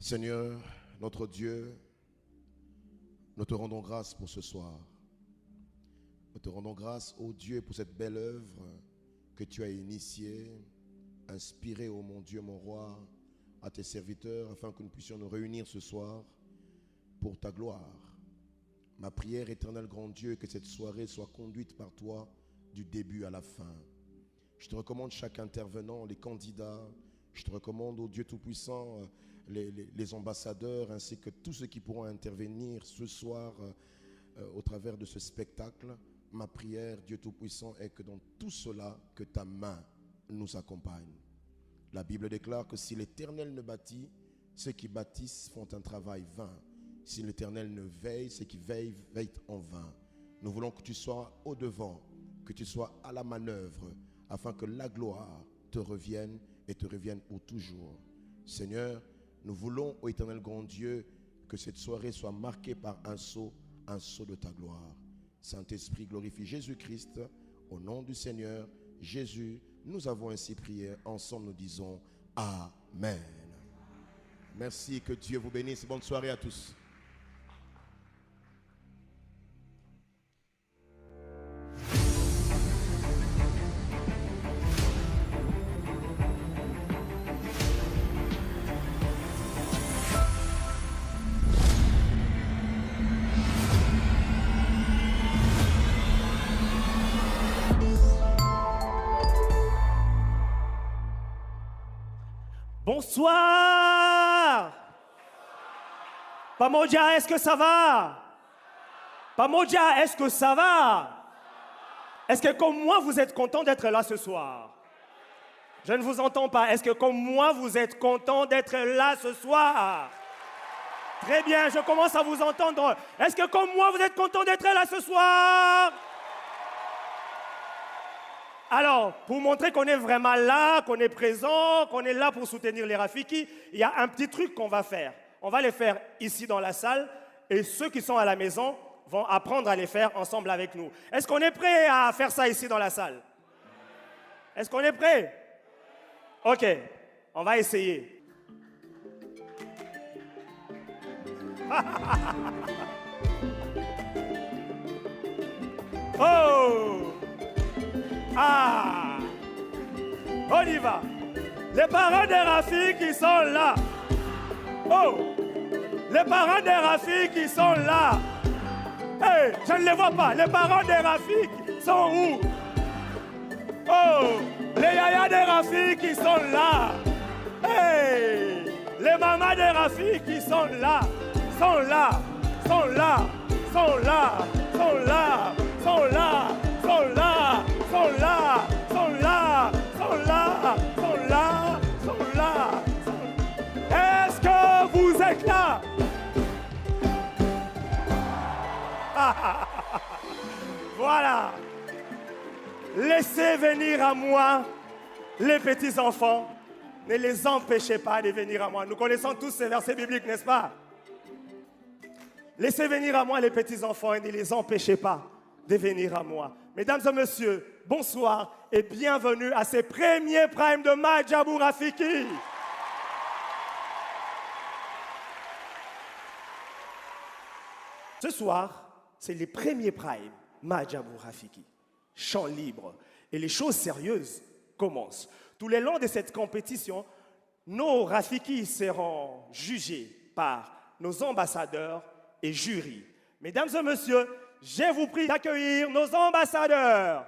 Seigneur, notre Dieu, nous te rendons grâce pour ce soir. Nous te rendons grâce, ô Dieu, pour cette belle œuvre que tu as initiée, inspirée, ô mon Dieu, mon roi, à tes serviteurs, afin que nous puissions nous réunir ce soir pour ta gloire. Ma prière, éternel grand Dieu, que cette soirée soit conduite par toi du début à la fin. Je te recommande chaque intervenant, les candidats. Je te recommande, ô Dieu Tout-Puissant, les ambassadeurs, ainsi que tous ceux qui pourront intervenir ce soir au travers de ce spectacle. Ma prière, Dieu Tout-Puissant, est que dans tout cela, que ta main nous accompagne. La Bible déclare que si l'Éternel ne bâtit, ceux qui bâtissent font un travail vain. Si l'Éternel ne veille, ceux qui veillent en vain. Nous voulons que tu sois au devant, que tu sois à la manœuvre, afin que la gloire te revienne et te revienne pour toujours. Seigneur, nous voulons, ô éternel grand Dieu, que cette soirée soit marquée par un saut de ta gloire. Saint-Esprit, glorifie Jésus-Christ. Au nom du Seigneur Jésus, nous avons ainsi prié. Ensemble, nous disons Amen. Merci, que Dieu vous bénisse. Bonne soirée à tous. Bonsoir. Pamoja, est-ce que ça va? Pamoja, est-ce que ça va? Est-ce que comme moi, vous êtes content d'être là ce soir? Je ne vous entends pas. Est-ce que comme moi, vous êtes content d'être là ce soir? Très bien, je commence à vous entendre. Est-ce que comme moi, vous êtes content d'être là ce soir? Alors, pour montrer qu'on est vraiment là, qu'on est présent, qu'on est là pour soutenir les Rafiki, il y a un petit truc qu'on va faire. On va les faire ici dans la salle et ceux qui sont à la maison vont apprendre à les faire ensemble avec nous. Est-ce qu'on est prêt à faire ça ici dans la salle? Est-ce qu'on est prêt? Ok, on va essayer. Oh! Ah! On y va. Les parents des Rafiki qui sont là. Oh! Les parents des Rafiki qui sont là. Hey, je ne les vois pas. Les parents des Rafiki sont où? Oh! Les yayas des Rafiki qui sont là. Hey! Les mamans des Rafiki qui sont là. Sont là. Sont là. Sont là. Sont là. Sont là. Sont là. Sont là, sont là, sont là, sont là, sont là. Est-ce que vous êtes là? Voilà. Laissez venir à moi les petits enfants. Ne les empêchez pas de venir à moi. Nous connaissons tous ces versets bibliques, n'est-ce pas? Laissez venir à moi les petits enfants et ne les empêchez pas de venir à moi. Mesdames et messieurs, bonsoir et bienvenue à ces premiers primes de Madjabou Rafiki. Ce soir, c'est les premiers primes Madjabou Rafiki. Chant libre. Et les choses sérieuses commencent. Tout le long de cette compétition, nos Rafiki seront jugés par nos ambassadeurs et jurys. Mesdames et messieurs, je vous prie d'accueillir nos ambassadeurs.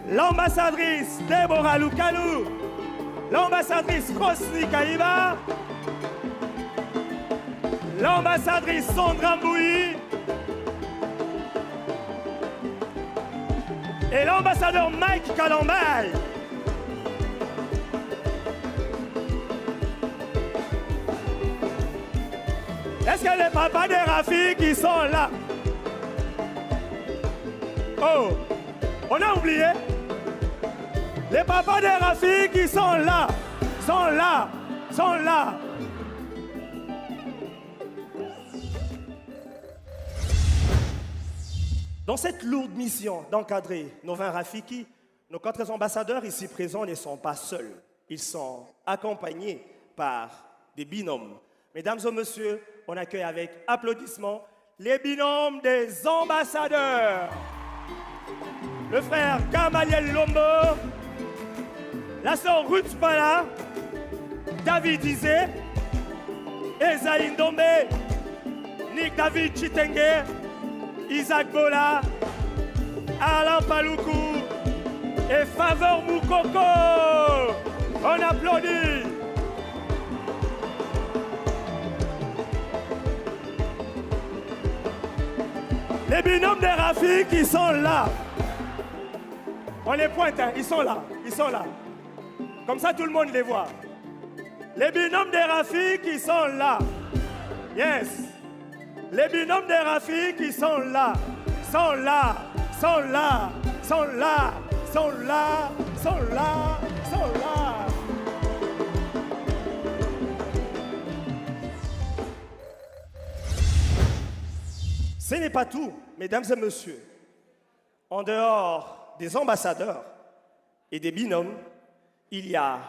L'ambassadrice Deborah Lukalu, l'ambassadrice Rosny Kaiba, l'ambassadrice Sandra Mbouyi et l'ambassadeur Mike Kalambay. Est-ce que les papas des Rafiki sont là? Oh, on a oublié? Les papas des Rafiki sont là, sont là, sont là. Dans cette lourde mission d'encadrer nos 20 Rafiki, Nos 4 ambassadeurs ici présents ne sont pas seuls. Ils sont accompagnés par des binômes. Mesdames et messieurs, on accueille avec applaudissements les binômes des ambassadeurs. Le frère Gamaliel Lombo, la sœur Ruth Pala, David Izé, Esaïe Ndombe, Nick David Chitenge, Isaac Bola, Alain Paloukou et Faveur Moukoko. On applaudit. Les binômes des Rafi qui sont là. On les pointe, hein. Ils sont là. Ils sont là. Comme ça, tout le monde les voit. Les binômes des Rafi qui sont là. Yes. Les binômes des Rafi qui sont là. Sont là. Sont là. Sont là. Sont là. Sont là. Sont là. Ce n'est pas tout, mesdames et messieurs. En dehors des ambassadeurs et des binômes, il y a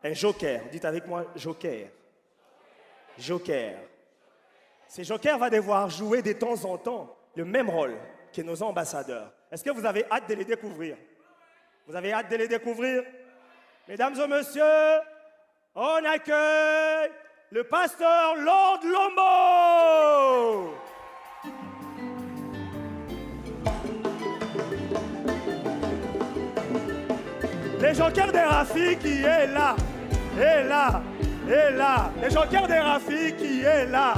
un joker. Dites avec moi, joker. Joker. Ce joker va devoir jouer de temps en temps le même rôle que nos ambassadeurs. Est-ce que vous avez hâte de les découvrir? Vous avez hâte de les découvrir? Mesdames et messieurs, on accueille le pasteur Lord Lombo. Les jokers des Rafi qui est là, est là, est là. Les jokers des Rafi qui est là,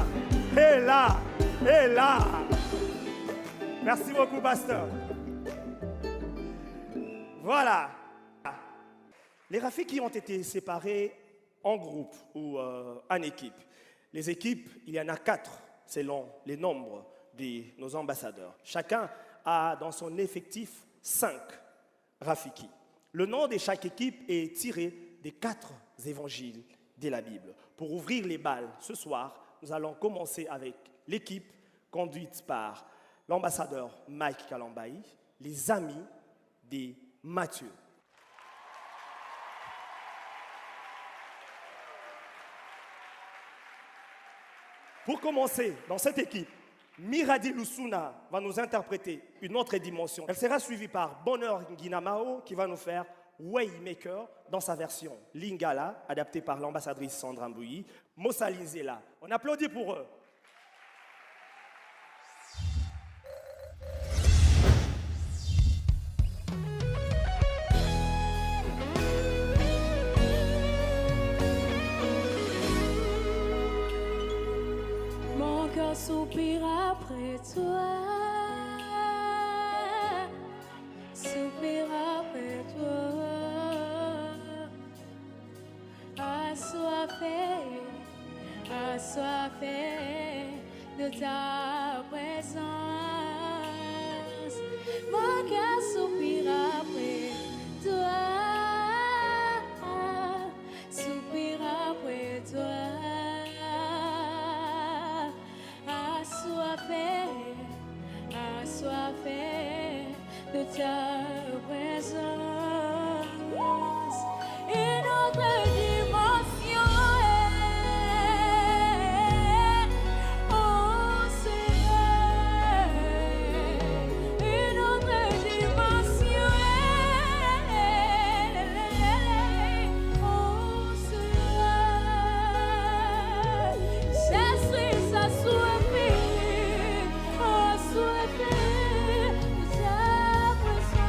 est là, est là. Merci beaucoup, pasteur. Voilà. Les Rafi qui ont été séparés en groupe ou en équipe. Les équipes, il y en a 4 selon les nombres de nos ambassadeurs. Chacun a dans son effectif 5 Rafiki. Le nom de chaque équipe est tiré des 4 évangiles de la Bible. Pour ouvrir les balles ce soir, nous allons commencer avec l'équipe conduite par l'ambassadeur Mike Kalambaï, les amis de Matthieu. Pour commencer, dans cette équipe, Miradi Lusuna va nous interpréter une autre dimension. Elle sera suivie par Bonheur Nguinamao qui va nous faire Waymaker dans sa version Lingala, adaptée par l'ambassadrice Sandra Mbouyi, Mossa Linzela. On applaudit pour eux. Soupire après toi, soupire après toi, assoiffé de ta présence. Mon cœur soupire après toi, soupire après toi. Assoiffé de ta présence. Une autre dimension oh Seigneur. Une autre dimension oh Seigneur. Je suis assoiffé. Assoiffé de ta présence.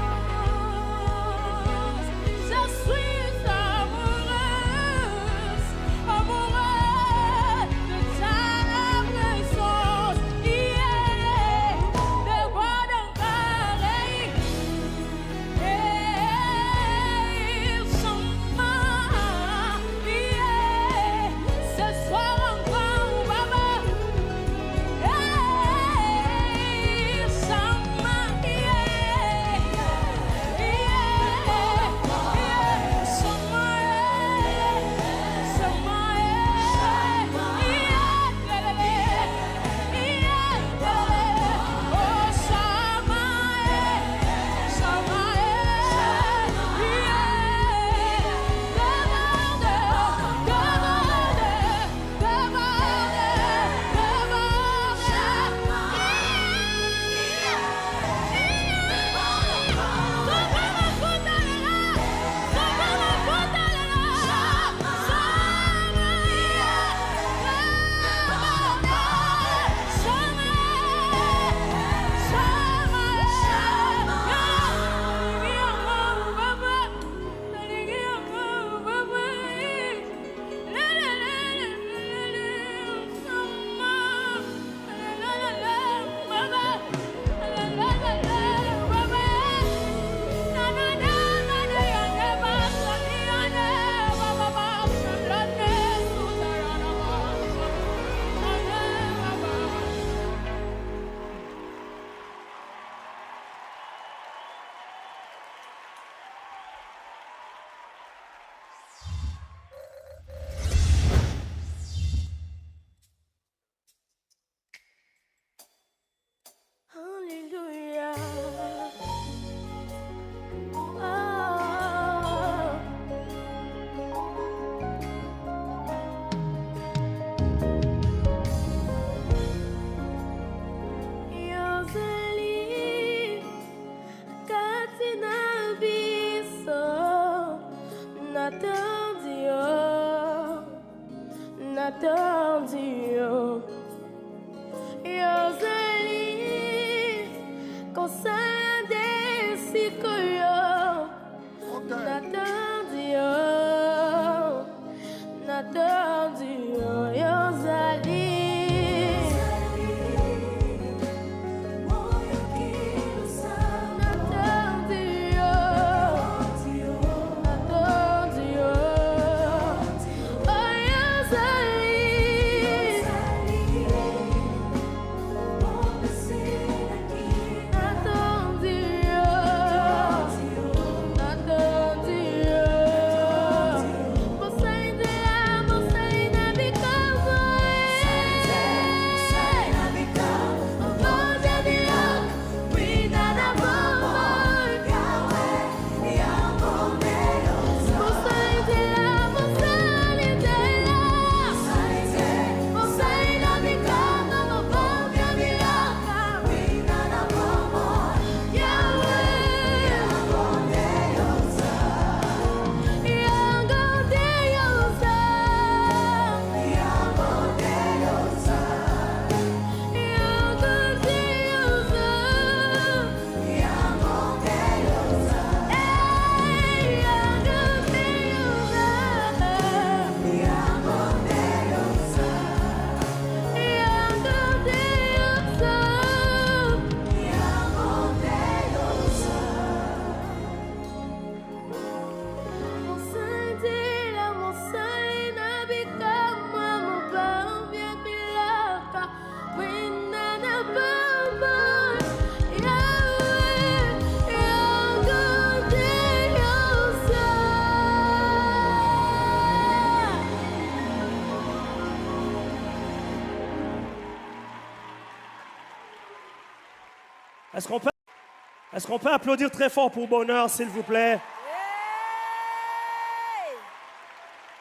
Est-ce qu'on peut applaudir très fort pour Bonheur, s'il vous plaît?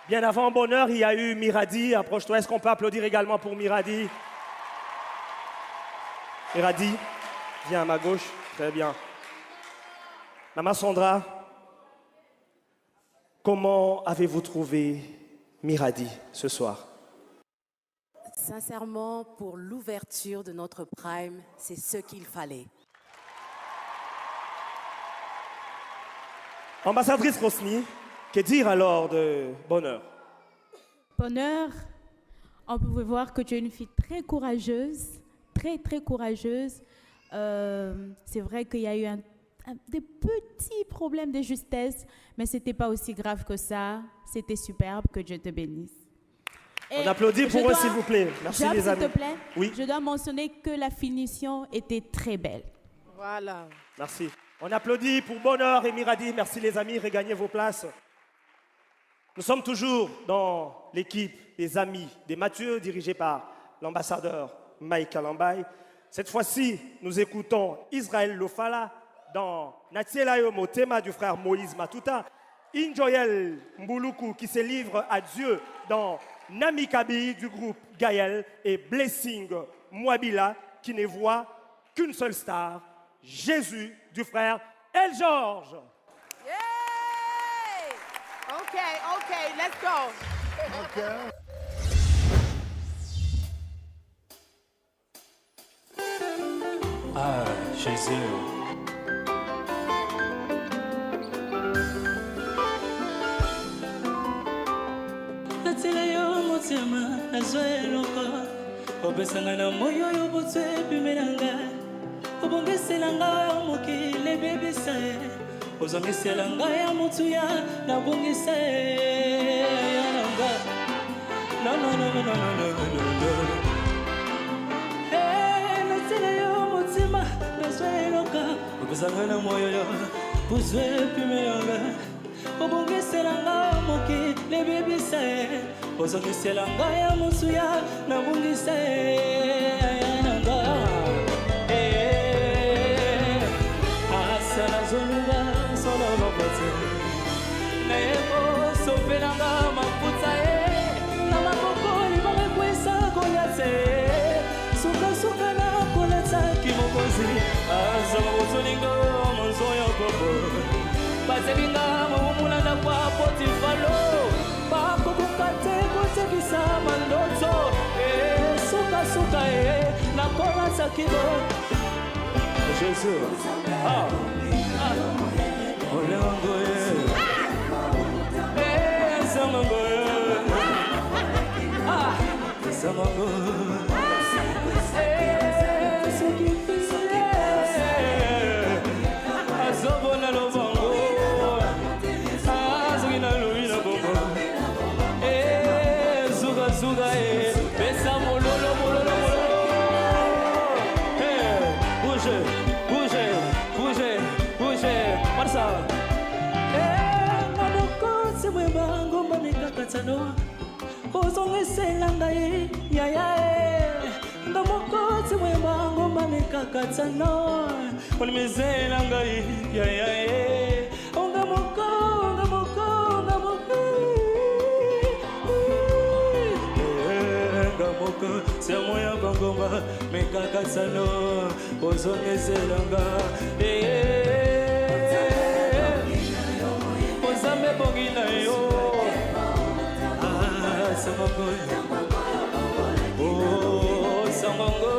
Bien avant Bonheur, il y a eu Miradi. Approche-toi. Est-ce qu'on peut applaudir également pour Miradi? Miradi, viens à ma gauche. Très bien. Maman Sandra, comment avez-vous trouvé Miradi ce soir? Sincèrement, pour l'ouverture de notre prime, c'est ce qu'il fallait. Ambassadrice Rosny, que dire alors de Bonheur? Bonheur, on pouvait voir que tu es une fille très courageuse, très courageuse. C'est vrai qu'il y a eu des petits problèmes de justesse, mais ce n'était pas aussi grave que ça. C'était superbe, que Dieu te bénisse. On applaudit pour eux, s'il vous plaît. Merci les amis. S'il te plaît, oui. Je dois mentionner que la finition était très belle. Voilà. Merci. On applaudit pour Bonheur et Miradi. Merci les amis, regagnez vos places. Nous sommes toujours dans l'équipe des amis des Mathieu, dirigée par l'ambassadeur Mike Alambay. Cette fois-ci, nous écoutons Israël Lofala dans Natielayo Motema du frère Moïse Matuta, Injoyel Mbuluku qui se livre à Dieu dans Namikabi du groupe Gaël et Blessing Mwabila qui ne voit qu'une seule star, Jésus du frère El George. Yay! Okay, let's go. Okay. Ah, Jésus. Natila yo motema nazwa eloko obesanga na moyo yo botwe pimelanga obongesela nga mokili bebisa ozongisela nga ya motu ya nabongisa ya nanga no natila yo motema nazwa eloko obesanga na moyo yo botwe pimelanga obongesela nga mokili bebisa ozongisela nga ya motu ya nabongisa ya nanga asala zoluba solo lokote na yebo sopelanga mafuta na mabokoli bamekwesa koliate suka na koleta kimokozi azala bozolingo monzo ya koko bazelinga momulanda kwa potifalo bakokoka te kotekisa mandoto sukasuka nakolasa kibo Jésus olengo samango samango azobona lobongo azogina lubina bongo zuga zuga pesa mololo mololo bouge bouge bouge bouge marsa ngamoko semweba ngomba mikakatsano ozongesela ngai yaya ngamoko semweba ngomba mikakatsano onimezela ngai yaya ngamoko ngamoko ngamoko ngamoko semoya bangomba mikakatsano ozongesela ngai ozambe bongina yo Samango, oh Samango,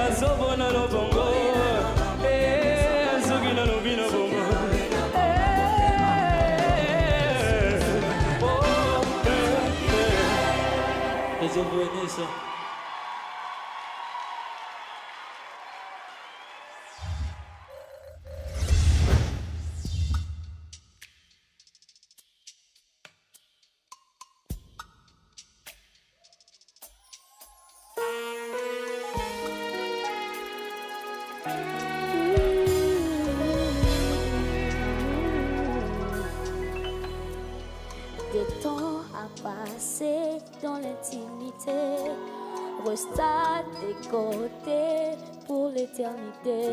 azobona lobongo, azogina lobina bongo, ezobonisa. Des temps à passer dans l'intimité, reste à tes côtés pour l'éternité.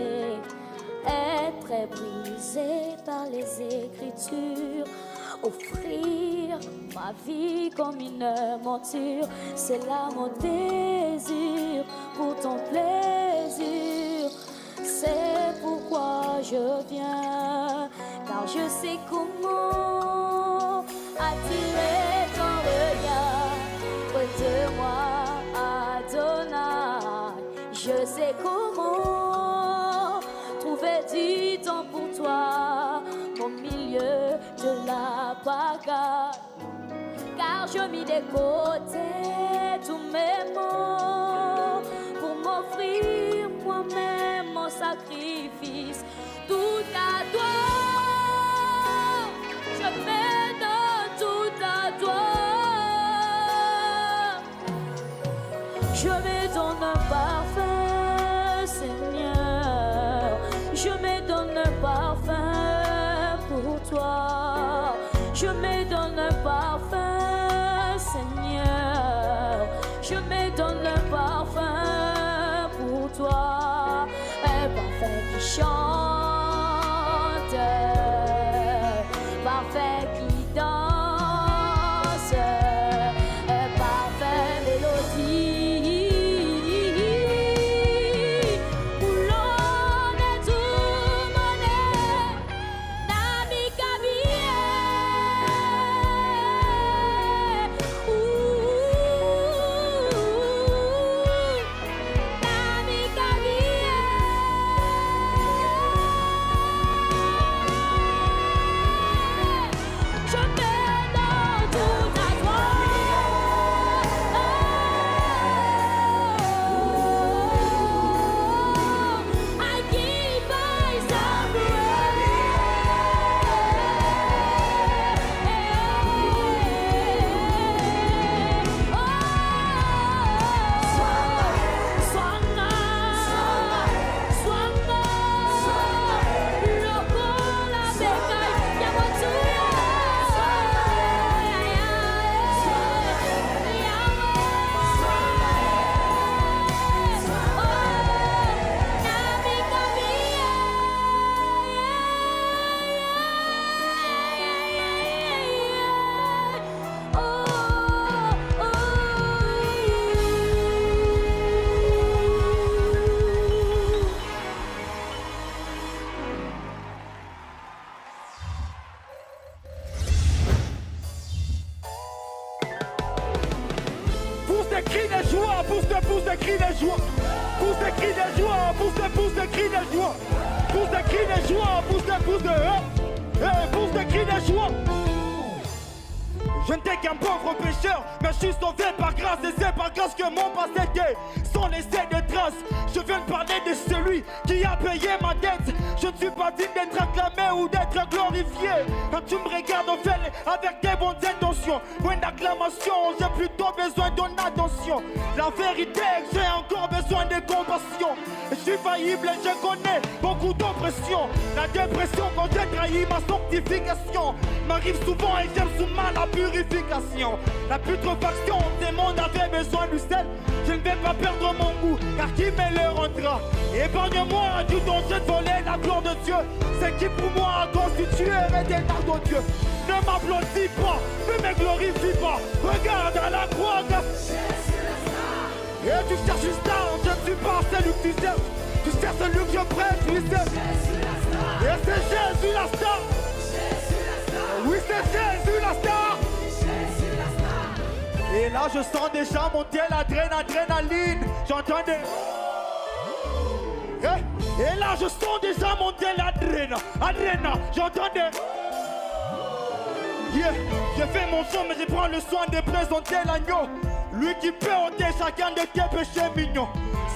Être brisé par les Écritures, offrir ma vie comme une monture, c'est là mon désir pour ton plaisir. C'est pourquoi je viens, car je sais comment attirer ton regard. Prête-moi, Adonai, je sais comment trouver du temps pour toi au milieu de la bagarre. Car je mis de côté tous mes mots pour m'offrir moi-même mon sacrifice. Tout à toi, je me donne tout à toi. Je me donne un parfum, Seigneur. Je me donne un parfum pour toi. Je me donne un parfum, Seigneur. Je me donne un parfum pour toi. Un parfum qui chante, parfum qui danse, un parfum mélodie. Où l'on est tout monnaie, Nami Kabie. Nami Kabie. de joie. Pousse des cris de joie, pousse des cris de joie. Pousse des cris de joie, pousse des cris de joie. Je n'étais qu'un pauvre pécheur, mais je suis sauvé par grâce. Et c'est par grâce que mon passé était sans laisser de traces. Je viens de parler de celui qui a payé ma dette. Je ne suis pas digne d'être acclamé ou d'être glorifié. Quand tu me regardes au fait avec des bonnes intentions, point d'acclamation, j'ai plutôt besoin d'une attention. La vérité est que j'ai encore besoin de compassion. Je suis faillible et je connais beaucoup d'oppression. La dépression quand j'ai trahi ma sanctification m'arrive souvent et j'aime sous mal la purification. La putréfaction des mondes avait besoin du sel. Je ne vais pas perdre mon goût, car qui me le rendra? Épargne-moi du danger de voler la gloire de Dieu. C'est qui pour moi a constitué l'éternel de Dieu. Ne m'applaudis pas, ne me glorifie pas. Regarde à la croix. Et tu cherches une star, je ne suis pas celui que tu cherches. Tu cherches celui que je prête, tu sais. Et c'est Jésus la star. Oui, c'est Jésus la star. Et là, je sens déjà monter l'adrénaline. J'entends des... Et là, je sens déjà monter l'adrénaline. J'entends des... Yeah. Je fais mon son, mais je prends le soin de présenter l'agneau. Lui qui peut ôter chacun de tes péchés mignons.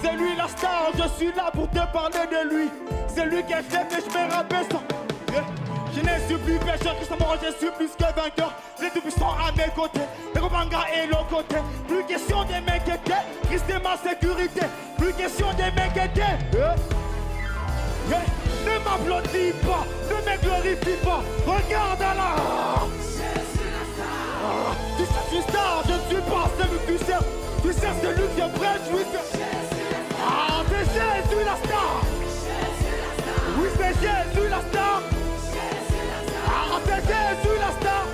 C'est lui la star, je suis là pour te parler de lui. C'est lui qui est fait que je me rabaisse. Yeah. Je ne suis plus pécheur, Christement, je suis plus que vainqueur. Les tout-puissants à mes côtés, le Robanga est l'autre côté. Plus question de m'inquiéter, Christ est ma sécurité. Plus question de m'inquiéter. Ne m'applaudis pas, ne me glorifie pas. Regarde à la... Tu cherches une star, je ne suis pas celui que tu cherches. Tu cherches celui que je prêche, oui c'est... Ah, c'est Jésus la star. Oui, c'est Jésus la star. Ah, c'est Jésus la star.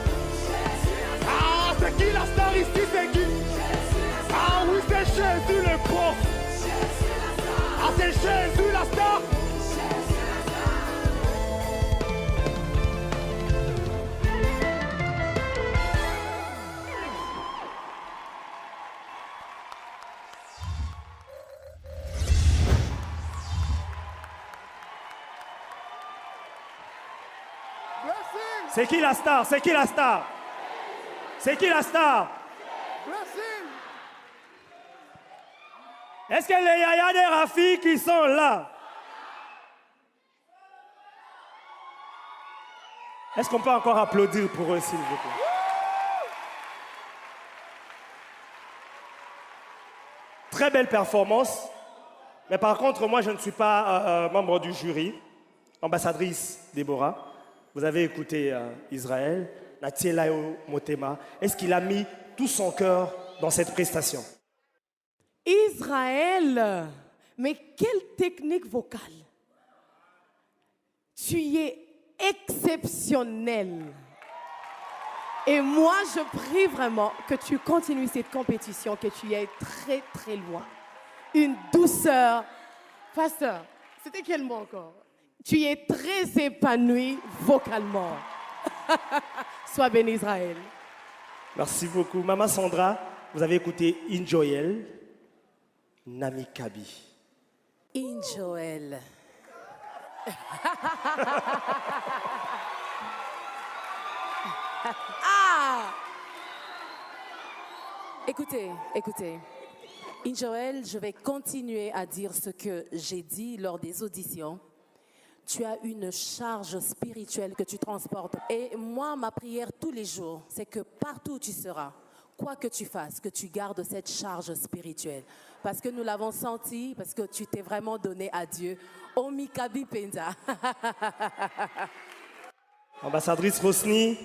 Ah, c'est qui la star ici, c'est qui? Ah oui, c'est Jésus le prof. Ah, c'est Jésus la star. C'est qui la star? C'est qui la star? C'est qui la star? Est-ce que les Yaya des Rafi qui sont là? Est-ce qu'on peut encore applaudir pour eux, s'il vous plaît? Très belle performance. Mais par contre, moi, je ne suis pas membre du jury. Ambassadrice Déborah. Vous avez écouté Israël, Natielayo Motema. Est-ce qu'il a mis tout son cœur dans cette prestation? Israël, mais quelle technique vocale! Tu es exceptionnel. Et moi, je prie vraiment que tu continues cette compétition, que tu ailles très, très loin. Une douceur. Pasteur, c'était quel mot encore? Tu es très épanoui vocalement. Sois béni, Israël. Merci beaucoup. Maman Sandra, vous avez écouté Injoel, Namikabi. Injoel. Ah! Écoutez. Injoel, je vais continuer à dire ce que j'ai dit lors des auditions. Tu as une charge spirituelle que tu transportes. Et moi, ma prière tous les jours, c'est que partout où tu seras, quoi que tu fasses, que tu gardes cette charge spirituelle. Parce que nous l'avons senti, parce que tu t'es vraiment donné à Dieu. Omikabi Penza. Ambassadrice Rosny,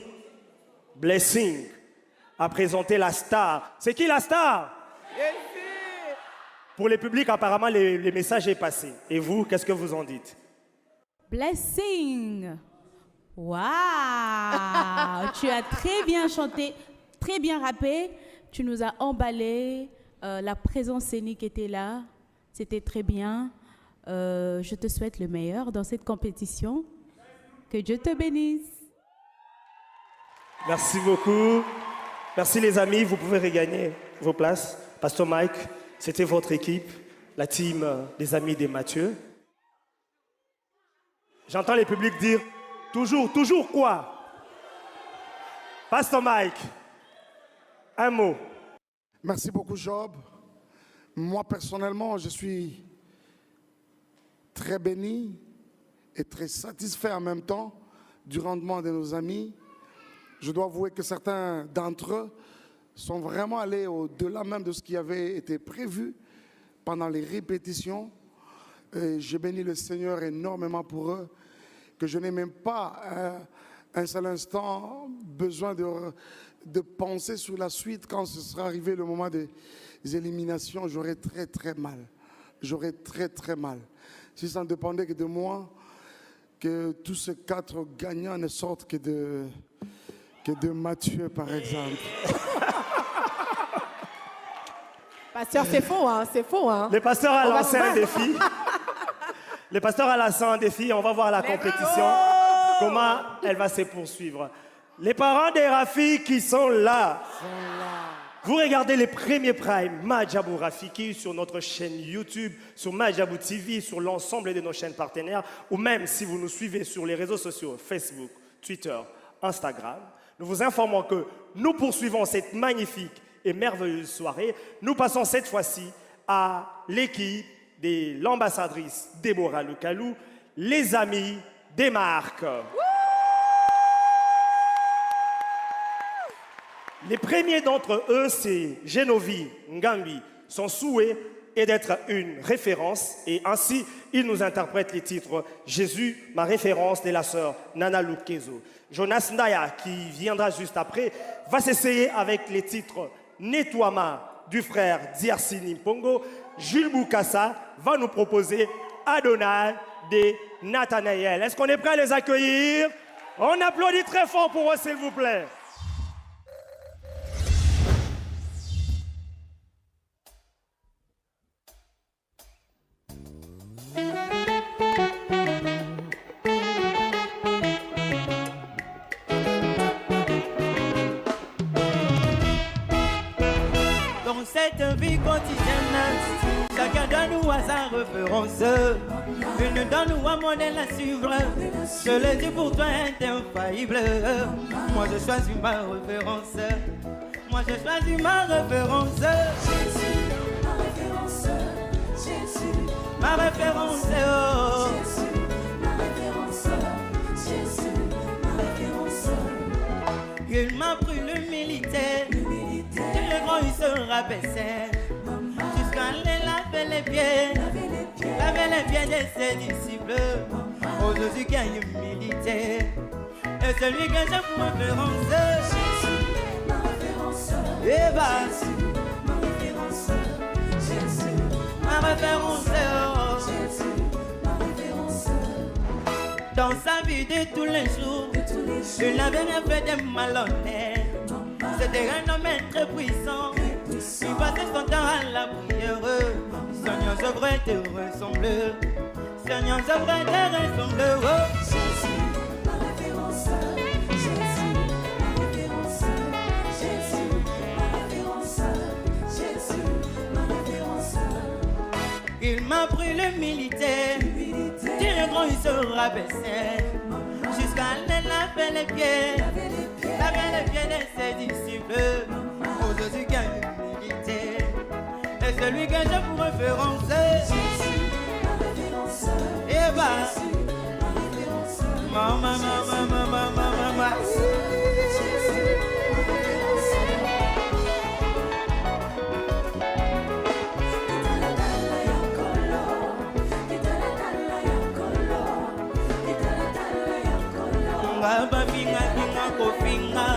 Blessing a présenté la star. C'est qui la star? Pour les publics, apparemment, le message est passé. Et vous, qu'est-ce que vous en dites? Blessing. Waouh. Tu as très bien chanté, très bien rappé. Tu nous as emballé. La présence scénique était là. C'était très bien. Je te souhaite le meilleur dans cette compétition. Que Dieu te bénisse. Merci beaucoup. Merci les amis. Vous pouvez regagner vos places. Pasteur Mike, c'était votre équipe. la team des amis des Mathieu. J'entends les publics dire toujours, toujours quoi? Pasteur Mike, un mot. Merci beaucoup, Job. Moi, personnellement, je suis très béni et très satisfait en même temps du rendement de nos amis. Je dois avouer que certains d'entre eux sont vraiment allés au-delà même de ce qui avait été prévu pendant les répétitions. Et je bénis le Seigneur énormément pour eux, que je n'ai même pas un seul instant besoin de penser sur la suite. Quand ce sera arrivé le moment des éliminations, j'aurais très très mal. J'aurais très très mal. Si ça ne dépendait que de moi, que tous ces 4 gagnants ne sortent que de Mathieu, par exemple. Pasteur, c'est faux, hein, c'est faux, hein. Le pasteur a On va lancé se un battre. défi. Le pasteur a lancé un défi. On va voir la compétition. Comment elle va se poursuivre. Les parents des Rafi qui sont là. Vous regardez les premiers primes Majabou Rafiki sur notre chaîne YouTube, sur Majabou TV, sur l'ensemble de nos chaînes partenaires, ou même si vous nous suivez sur les réseaux sociaux, Facebook, Twitter, Instagram. Nous vous informons que nous poursuivons cette magnifique et merveilleuse soirée. Nous passons cette fois-ci à l'équipe de l'ambassadrice Déborah Lukalou, les amis des marques. Les premiers d'entre eux, c'est Genovi Ngambi. Son souhait est d'être une référence et ainsi, il nous interprète les titres « Jésus, ma référence » de la sœur Nana Lukezo. Jonas Ndaya, qui viendra juste après, va s'essayer avec les titres « Nettoiement » du frère Diersi Nimpongo. Jules Boukassa va nous proposer « Adonai » de Nathanaël. Est-ce qu'on est prêt à les accueillir? On applaudit très fort pour eux, s'il vous plaît. Dans cette vie quotidienne, chacun de nous a sa référence. Une de nous a modèle à suivre. Je le dis pour toi est infaillible. Moi je choisis ma référence. Moi je choisis ma référence. Jésus, ma référence. Jésus, Ma référence. Oh. Jésus, ma référence. Jésus, ma référence. Il m'a pris l'humilité. Le grand il se rabaissait. Jusqu'à aller laver les pieds. Laver les pieds de ses disciples. Oh Jésus qui a humilité. Et celui que j'ai pour référence. Jésus, ma référence. Et bah, Jésus, ma référence. Jésus, ma référence. Oh. Jésus, ma référence. Dans sa vie de tous les jours, il n'avait rien fait de malhonnête. C'était un homme très puissant. Il passait son temps à la prière. Seigneur, je voudrais te ressembler. Seigneur, je voudrais te ressembler. Oh. Jésus, ma référence. Jésus, ma référence. Jésus, ma référence. Jésus, ma référence. Il m'a pris l'humilité. Dieu grand, il se rabaissait. Jusqu'à aller laver les pieds. Laver les pieds de ses disciples. Oh Jésus qui a l'humilité. Et celui que j'ai pour référence. Jésus, ma référence. Et bah, Jésus, ma référence. maman, maman, maman, maman, maman. Jésus, ma référence. Italatala yakolo. Italatala yakolo. Italatala yakolo. Ngaba binga binga ko binga.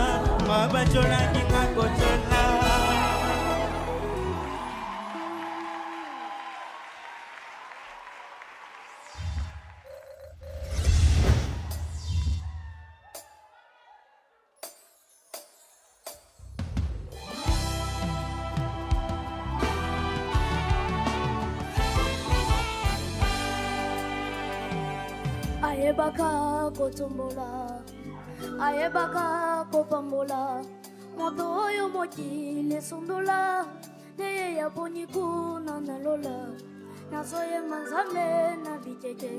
Ngaba chola binga ko chola. Ayebaka kotombola, ayebaka kopambola, moto oyo mokili esundola, nde ye yaponi kuna na lola, nazoyemba nzambe na bitete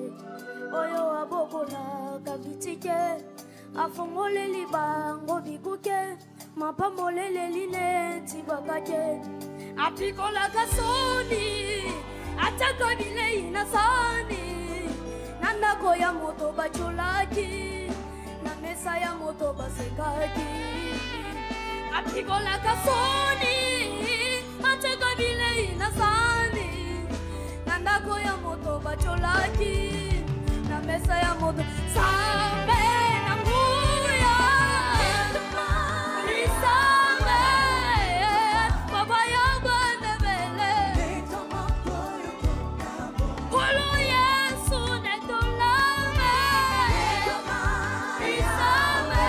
oyo abokolaka bitike afongoleli bango bikuke mapamboleleli neti bakake apikolaka soni ataka bilei na sani na ndako ya moto baculaki na mesa ya moto basekaki apikolaka soni ataka bilei na sani na ndako ya moto baculaki na mesa ya moto sambe na nguya lisambe baba ya bana bele polo yesu netolame lisambe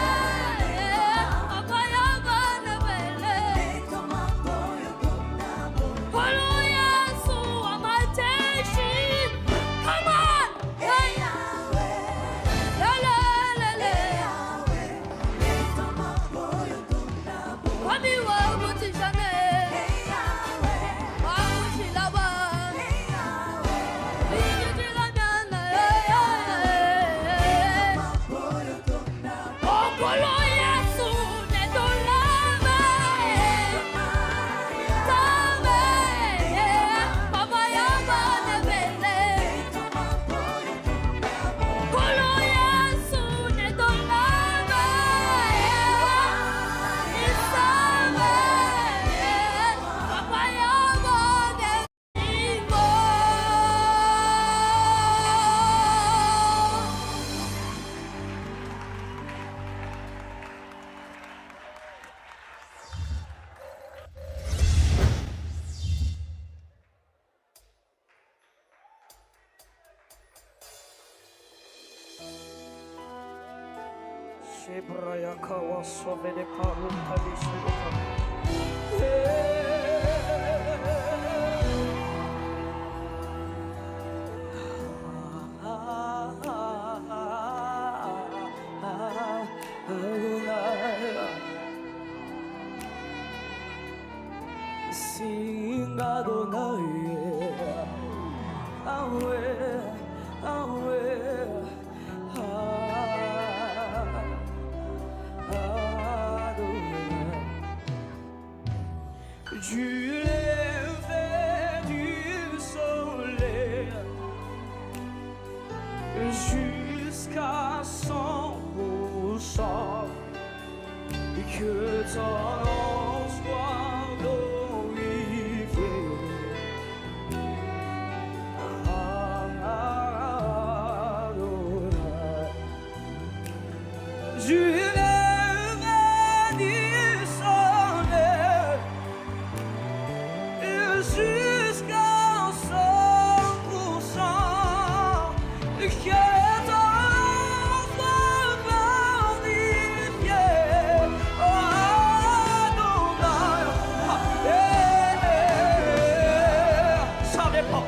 baba ya bana bele polo yesu amateshi come on hey la la la la Wami wa buti jane wa buti laba Biji jilana Okolo yesu netolame Tame Baba ya bana bele Okolo yesu netolame Isame Baba ya bana ingo Shebraya kawa sobele paru kalishuka. Sing Adonai, Awe, Awe, du lever du soleil jusqu'à 100%, que ton nom soit glorifié. Adonai. Du lever du soleil jusqu'à 100%, que ton nom soit glorifié. Ça dépend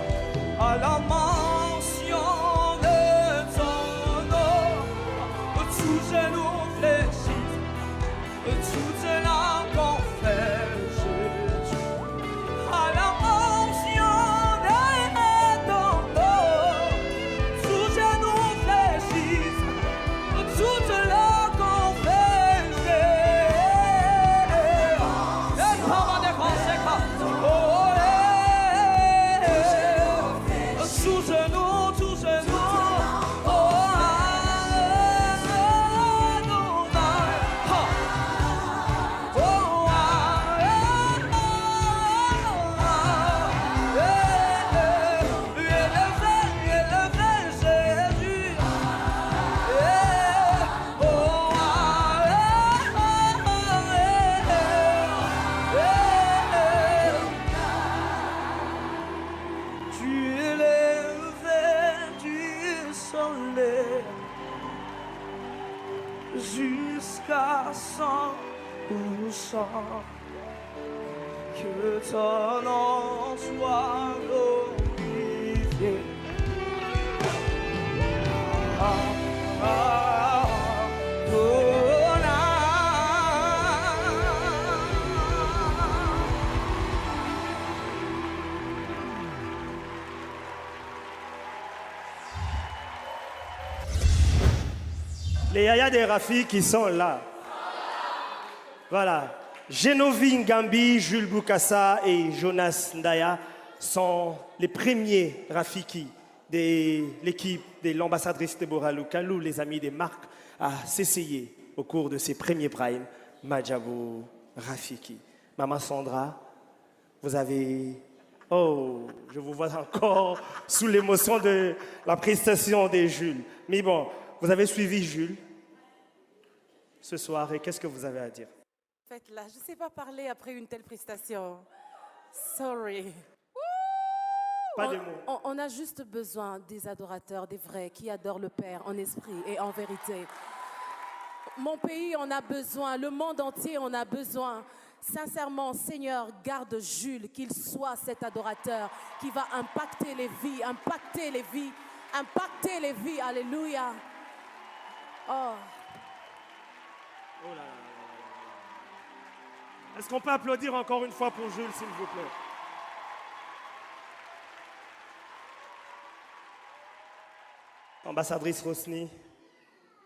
à la mention de ton nom, tout genou fléchit, toute la confesse Jésus. À la mention de ton nom, tout genou fléchit, toute la confesse Jésus. Et par des conséquences, oh, sous genou, tout genou, oh, jusqu'à 100%, que ton nom soit glorifié. Les yaya des Rafi qui sont là. Voilà. Genovi Ngambi, Jules Boukassa et Jonas Ndaya sont les premiers Rafiki de l'équipe de l'ambassadrice Deborah Lukalou, les amis des marques, à s'essayer au cours de ces premiers primes Madjabou Rafiki. Maman Sandra, vous avez... Oh, je vous vois encore sous l'émotion de la prestation de Jules. Mais bon, vous avez suivi Jules ce soir et qu'est-ce que vous avez à dire? En fait, là, je ne sais pas parler après une telle prestation. Sorry. Pas de mots. On a juste besoin des adorateurs, des vrais, qui adorent le Père en esprit et en vérité. Mon pays en a besoin, le monde entier en a besoin. Sincèrement, Seigneur, garde Jules, qu'il soit cet adorateur qui va impacter les vies, impacter les vies, impacter les vies. Alléluia. Oh. Oh là là. Est-ce qu'on peut applaudir encore une fois pour Jules, s'il vous plaît? Ambassadrice Rosny,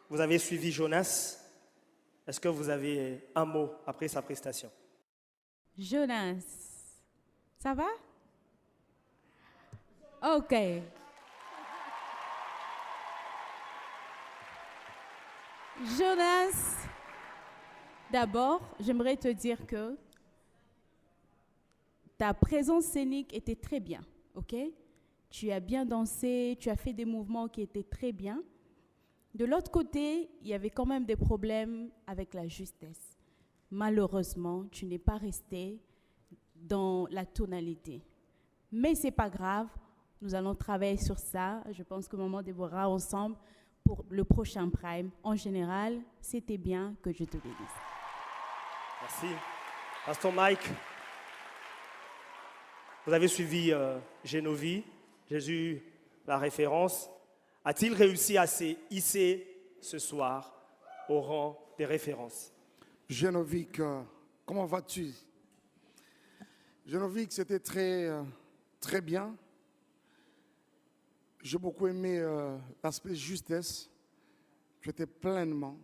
vous avez suivi Jonas. Est-ce que vous avez un mot après sa prestation? Jonas, ça va? Ok. Jonas, d'abord, j'aimerais te dire que ta présence scénique était très bien, ok? Tu as bien dansé, tu as fait des mouvements qui étaient très bien. De l'autre côté, il y avait quand même des problèmes avec la justesse. Malheureusement, tu n'es pas resté dans la tonalité. Mais ce n'est pas grave, nous allons travailler sur ça. Je pense que Maman Déborah, ensemble, pour le prochain Prime. En général, c'était bien, que je te bénisse. Merci. Pasteur Mike, vous avez suivi Genovi, Jésus, la référence. A-t-il réussi à se hisser ce soir au rang des références? Genovic, comment vas-tu? Genovic, c'était très bien. J'ai beaucoup aimé l'aspect justesse. Tu étais pleinement,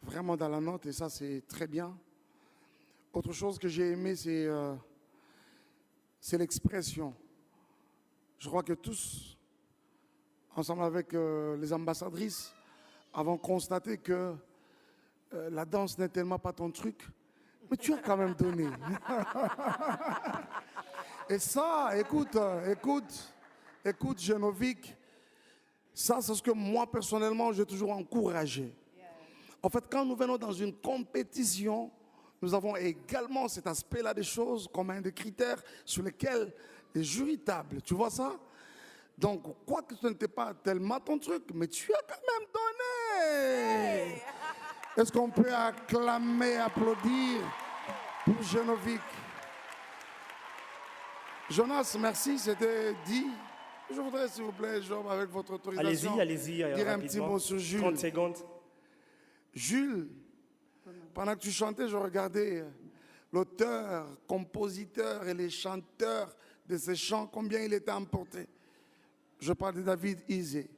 vraiment dans la note et ça c'est très bien. Autre chose que j'ai aimé, c'est l'expression. Je crois que tous, ensemble avec les ambassadrices, avons constaté que la danse n'est tellement pas ton truc, mais tu as quand même donné. Et ça, écoute, Genovic, ça c'est ce que moi personnellement j'ai toujours encouragé. En fait, quand nous venons dans une compétition, nous avons également cet aspect-là des choses comme un des critères sur lesquels les jurys tablent. Tu vois ça? Donc, quoi que ce n'était pas tellement ton truc, mais tu as quand même donné. Hey. Est-ce qu'on peut acclamer, applaudir pour Genovic? Jonas, merci, c'était dit. Je voudrais, s'il vous plaît, Job, avec votre autorisation, allez-y, dire un petit mot sur Jules. 30 secondes. Jules, pendant que tu chantais, je regardais l'auteur, compositeur et les chanteurs de ces chants, combien il était emporté. Je parle de David Isé.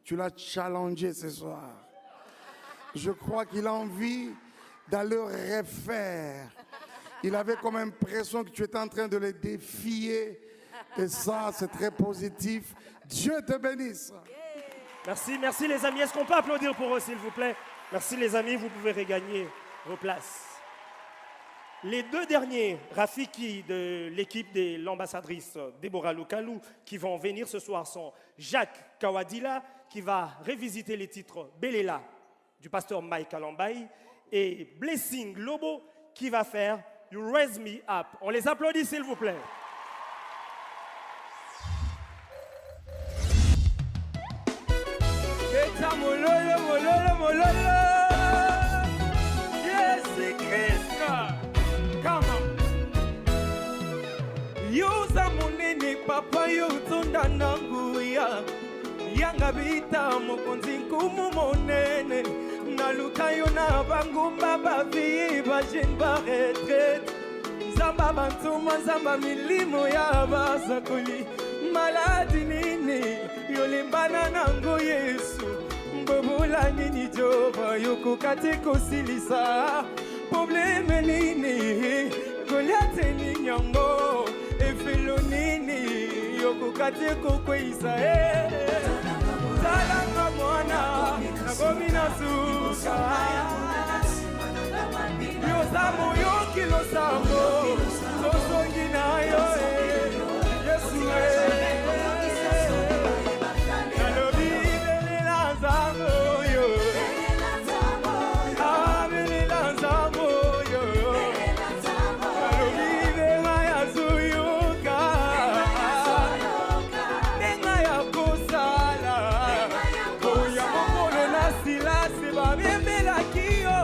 Tu l'as challengé ce soir. Je crois qu'il a envie d'aller refaire. Il avait comme impression que tu étais en train de le défier. Et ça, c'est très positif. Dieu te bénisse. Merci, merci les amis. Est-ce qu'on peut applaudir pour eux, s'il vous plaît? Merci les amis, vous pouvez regagner vos places. Les deux derniers Rafiki de l'équipe de l'ambassadrice Deborah Lukalou qui vont venir ce soir sont Jacques Kawadila qui va revisiter les titres Belela du pasteur Mike Alambaï et Blessing Lobo qui va faire You Raise Me Up. On les applaudit s'il vous plaît. Yuza munene papa yutunda nanguya Yanga bita mukunzi nkumu monene Nalukayo na bangumba bavi bajinba retraite Zamba bantuma zamba milimo ya bazakuli Maladi nini yolimbana nangu Yesu Mbobo mbula nini Jehova yokokate kosilisa probleme nini Goliath ni nyongo efelo nini yokokate kokweisa Talanga mwana nagomi na suka Yosamo yokilo samo Sosongi na yo Yesu Nalobi belela zamo yo Belela zamo yo Nalobi bela ya zuyuka Nenga ya kosala Koya mokolo na sila seba bembela kiyo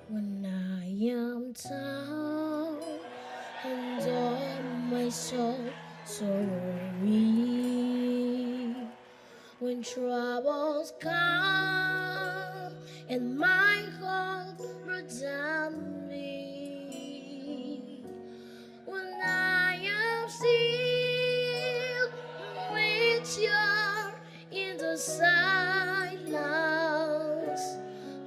When I am down and on my soul so weak, when troubles come and my heart burden me, when I am still with you in the silence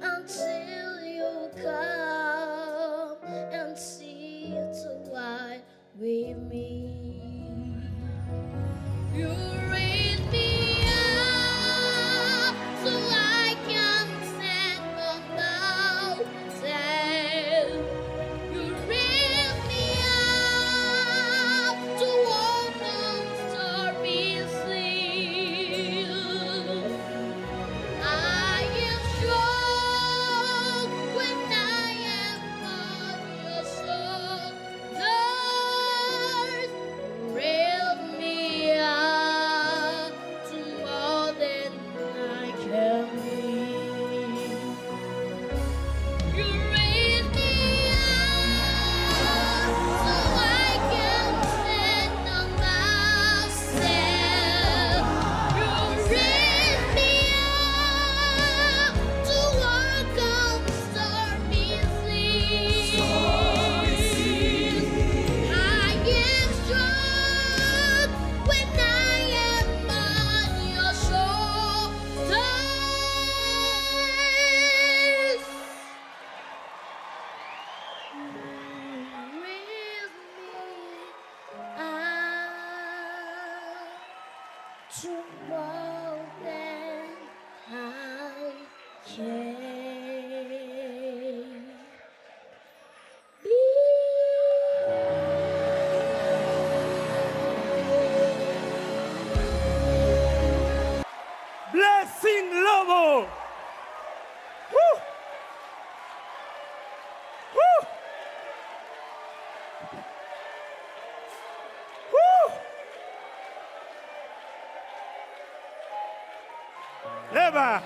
until you come and sit while with me. You raise me up so I can stand on mountain. You raise me up to walk on stormy seas. I am strong when I am on your shoulders. Raise me up to more than I can be. You raise me up so I can stand on myself. You raise me up to walk on stormy seas. I am strong when I am on your shoulders. Raise me up to more than I can Blessing Lobo. Woo! Woo! Woo! Leva.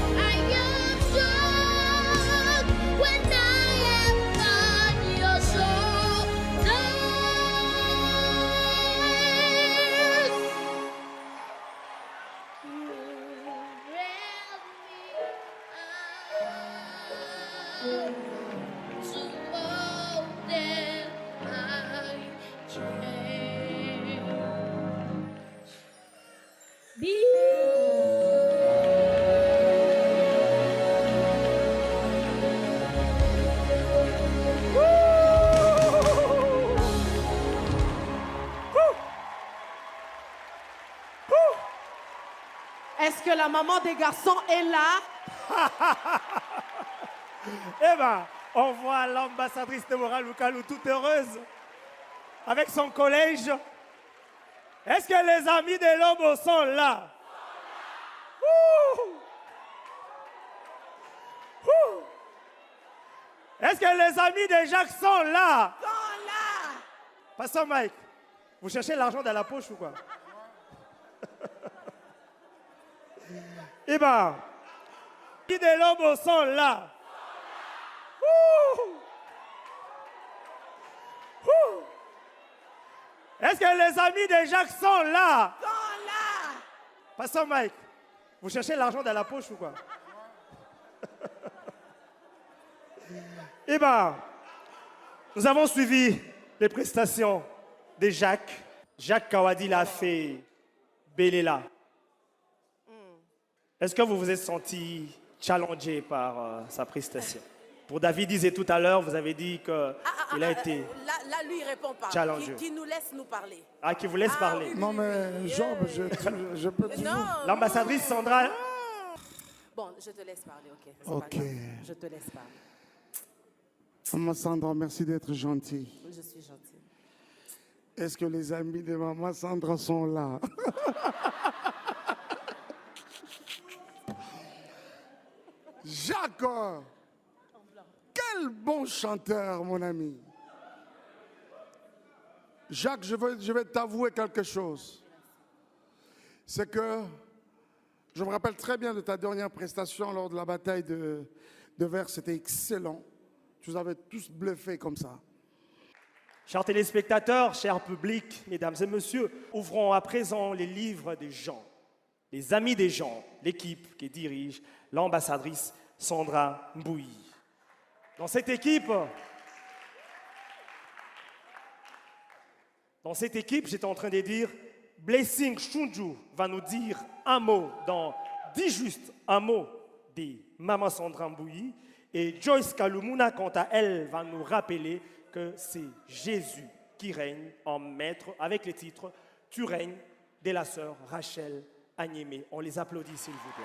I am strong when I am on your shoulders. Est-ce que la maman des garçons est là? Eh bien, on voit l'ambassadrice Deborah Lukalou toute heureuse avec son collège. Est-ce que les amis de Lobo sont là? Ouh. Ouh. Est-ce que les amis de Jacques sont là? Pasteur Mike, vous cherchez l'argent dans la poche ou quoi? Eh bien, les amis de Lobo sont là. Ouh. Ouh. Est-ce que les amis de Jacques sont là? Pasteur Mike, vous cherchez l'argent dans la poche ou quoi? Eh bien, nous avons suivi les prestations de Jacques. Jacques Kawadi l'a fait Belela. Est-ce que vous vous êtes senti challengé par sa prestation? Pour David disait tout à l'heure, vous avez dit qu'il a été Là, lui, il répond pas. challengé. Qui nous laisse nous parler. Ah, qui vous laisse parler. Non, mais Job, je peux toujours. Non. L'ambassadrice Sandra. Bon, je te laisse parler, ok. C'est Ok. pas grave. Je te laisse parler. Maman Sandra, merci d'être gentille. Je suis gentille. Est-ce que les amis de Maman Sandra sont là? Jacques, quel bon chanteur, mon ami. Jacques, je vais t'avouer quelque chose. C'est que je me rappelle très bien de ta dernière prestation lors de la bataille de Vers. C'était excellent. Tu nous avais tous bluffés comme ça. Chers téléspectateurs, chers publics, mesdames et messieurs, ouvrons à présent les livres des gens, les amis des gens, l'équipe qui dirige l'ambassadrice Sandra Mbouyi. Dans cette équipe, j'étais en train de dire, Blessing Chunju va nous dire un mot dans 10 juste un mot de Maman Sandra Mbouyi. Et Joyce Kalumuna, quant à elle, va nous rappeler que c'est Jésus qui règne en maître avec les titres « Tu règnes » de la sœur Rachel Agnémé. On les applaudit, s'il vous plaît.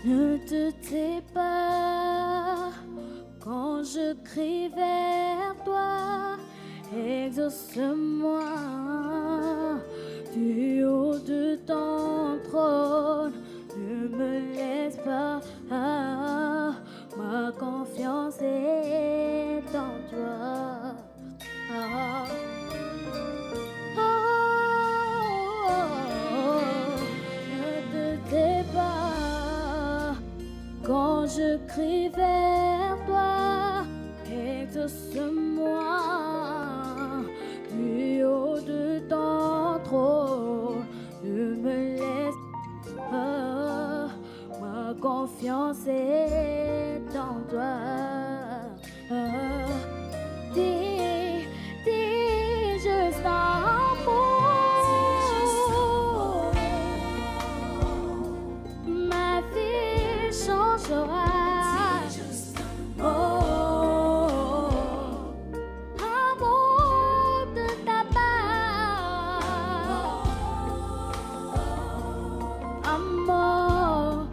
Ne te tais pas quand je crie vers toi, exauce-moi du haut de ton trône, ne me laisse pas, ma confiance est en toi. Ne te tais pas quand je crie vers toi, exauce-moi du haut de ton trône, ne me laisse pas, ma confiance est en toi. Dis juste un mot, ma vie changera. Amour de ta part, amour,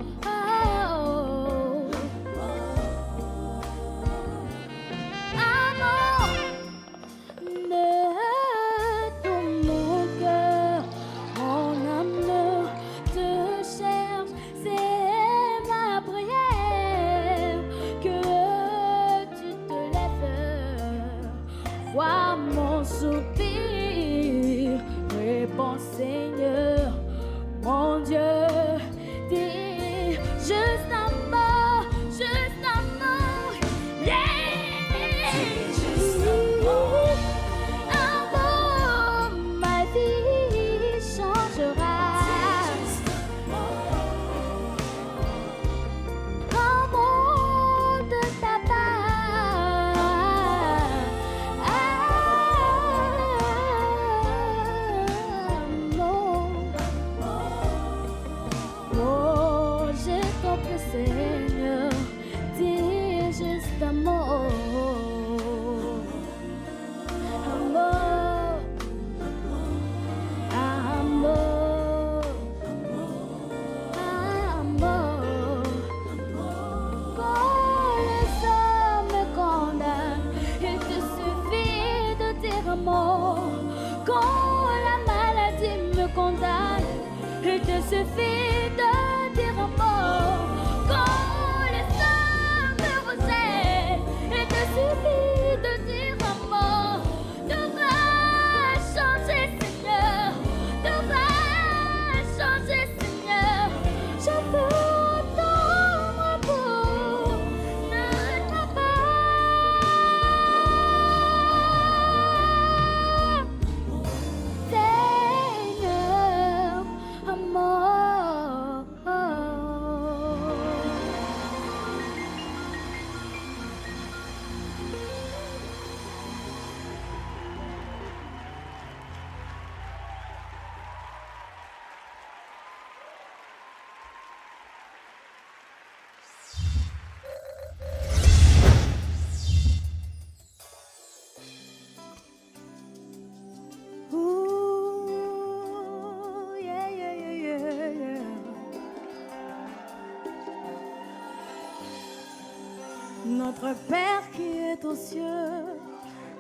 Notre Père qui est aux cieux,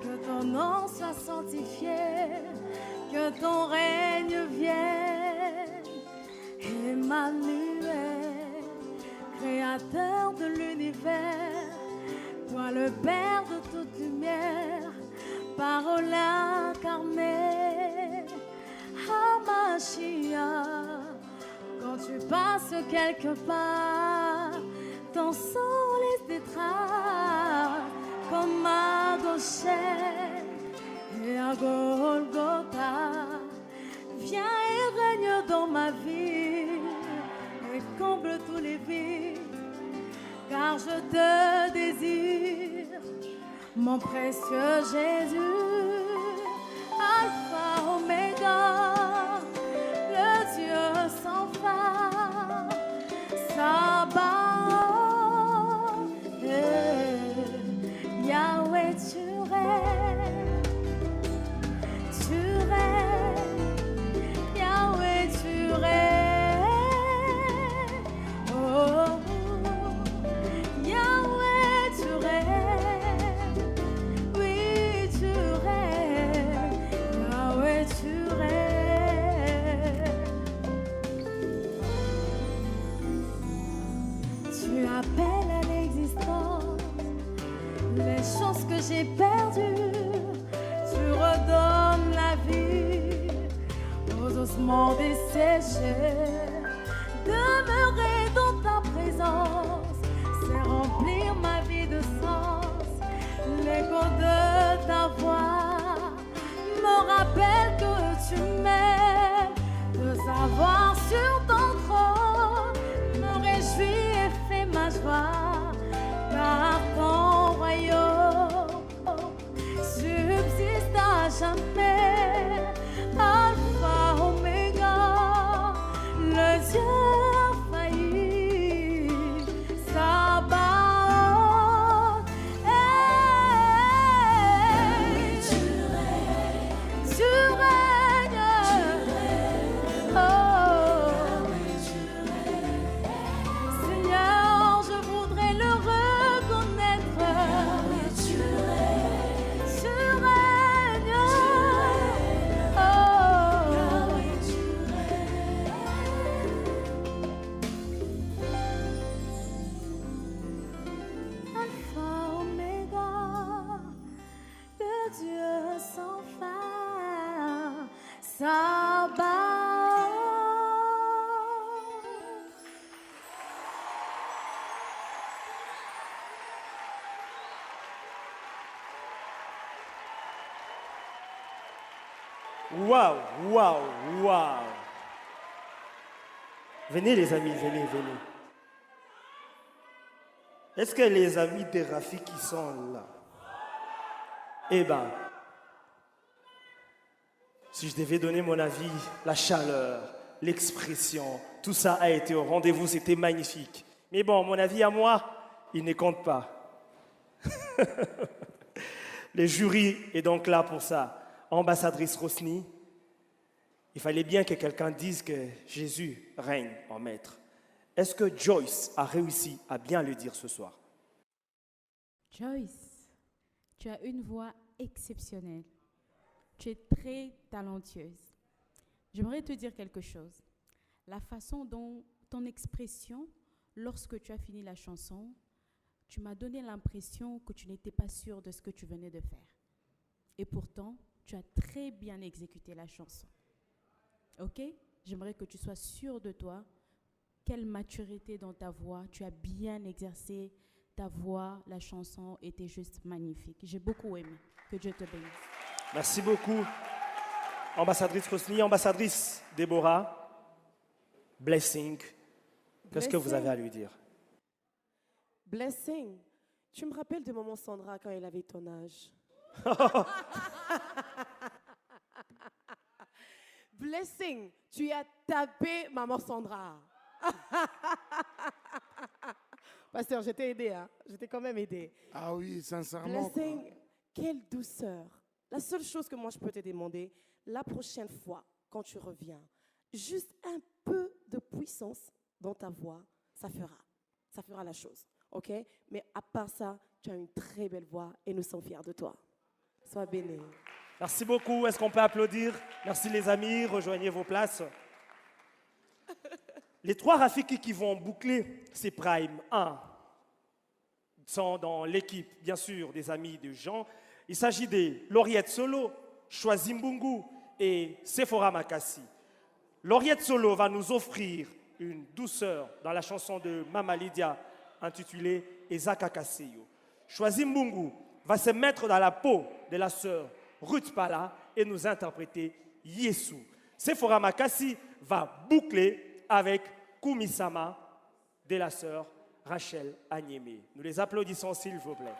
que ton nom soit sanctifié, que ton règne vienne. Emmanuel, Créateur de l'univers, toi le Père de toute lumière, parole incarnée, Hamashia. Quand tu passes quelque part, ton sang laisse des traces, comme à Goshen et à Golgotha. Viens et règne dans ma vie et comble tous les vides, car je te désire, mon précieux Jésus, Alpha, Oméga, le Dieu sans fin, Sabaoth, Yahweh, tu règnes, Yahweh, tu règnes, oh, Yahweh, tu règnes, oui, tu règnes, Yahweh, tu règnes. Tu appelles à l'existence les choses que j'ai perdues, tu redonnes la vie aux ossements desséchés. Demeurer dans ta présence, c'est remplir ma vie de sens. L'écho de ta voix me rappelle que tu m'aimes. De savoir sur ton trône me réjouit et fait ma joie, car ton royaume subsiste à jamais. Alpha, Oméga, le Dieu failli, Sabaoth, tu règnes, oh, Seigneur, je voudrais le reconnaître. Tu règnes, oh, Alpha, Oméga, le Dieu sans fin, Sabaoth. Waouh, waouh, waouh. Venez les amis, venez, venez. Est-ce que les amis de Rafi qui sont là? Eh ben, si je devais donner mon avis, la chaleur, l'expression, tout ça a été au rendez-vous, c'était magnifique. Mais bon, mon avis à moi, il ne compte pas. Le jury est donc là pour ça. Ambassadrice Rosny, il fallait bien que quelqu'un dise que Jésus règne en maître. Est-ce que Joyce a réussi à bien le dire ce soir? Joyce, tu as une voix exceptionnelle. Tu es très talentueuse. J'aimerais te dire quelque chose. La façon dont ton expression, lorsque tu as fini la chanson, tu m'as donné l'impression que tu n'étais pas sûre de ce que tu venais de faire. Et pourtant, tu as très bien exécuté la chanson. Ok? J'aimerais que tu sois sûre de toi. Quelle maturité dans ta voix. Tu as bien exercé ta voix. La chanson était juste magnifique. J'ai beaucoup aimé. Que Dieu te bénisse. Merci beaucoup. Ambassadrice Rosny, ambassadrice Déborah, Blessing. Qu'est-ce que vous avez à lui dire? Blessing, tu me rappelles de maman Sandra quand elle avait ton âge. Blessing, tu as tapé maman Sandra. Pasteur, je t'ai aidé, hein? Je t'ai quand même aidé. Ah oui, sincèrement. Blessing, quelle douceur. La seule chose que moi je peux te demander, la prochaine fois, quand tu reviens, juste un peu de puissance dans ta voix, ça fera la chose. OK? Mais à part ça, tu as une très belle voix et nous sommes fiers de toi. Sois béni. Merci beaucoup. Est-ce qu'on peut applaudir? Merci les amis, rejoignez vos places. Les 3 Rafiki qui vont boucler ces primes 1 sont dans l'équipe, bien sûr, des amis de Jean. Il s'agit de Lauriette Solo, Choisi Mbungu et Sephora Makassi. Lauriette Solo va nous offrir une douceur dans la chanson de Mama Lydia intitulée Ezaka Kaseyo. Choisi Mbungu va se mettre dans la peau de la sœur Ruth Pala et nous interpréter Yesu. Sephora Makassi va boucler avec Kumisama de la sœur Rachel Agneme. Nous les applaudissons s'il vous plaît.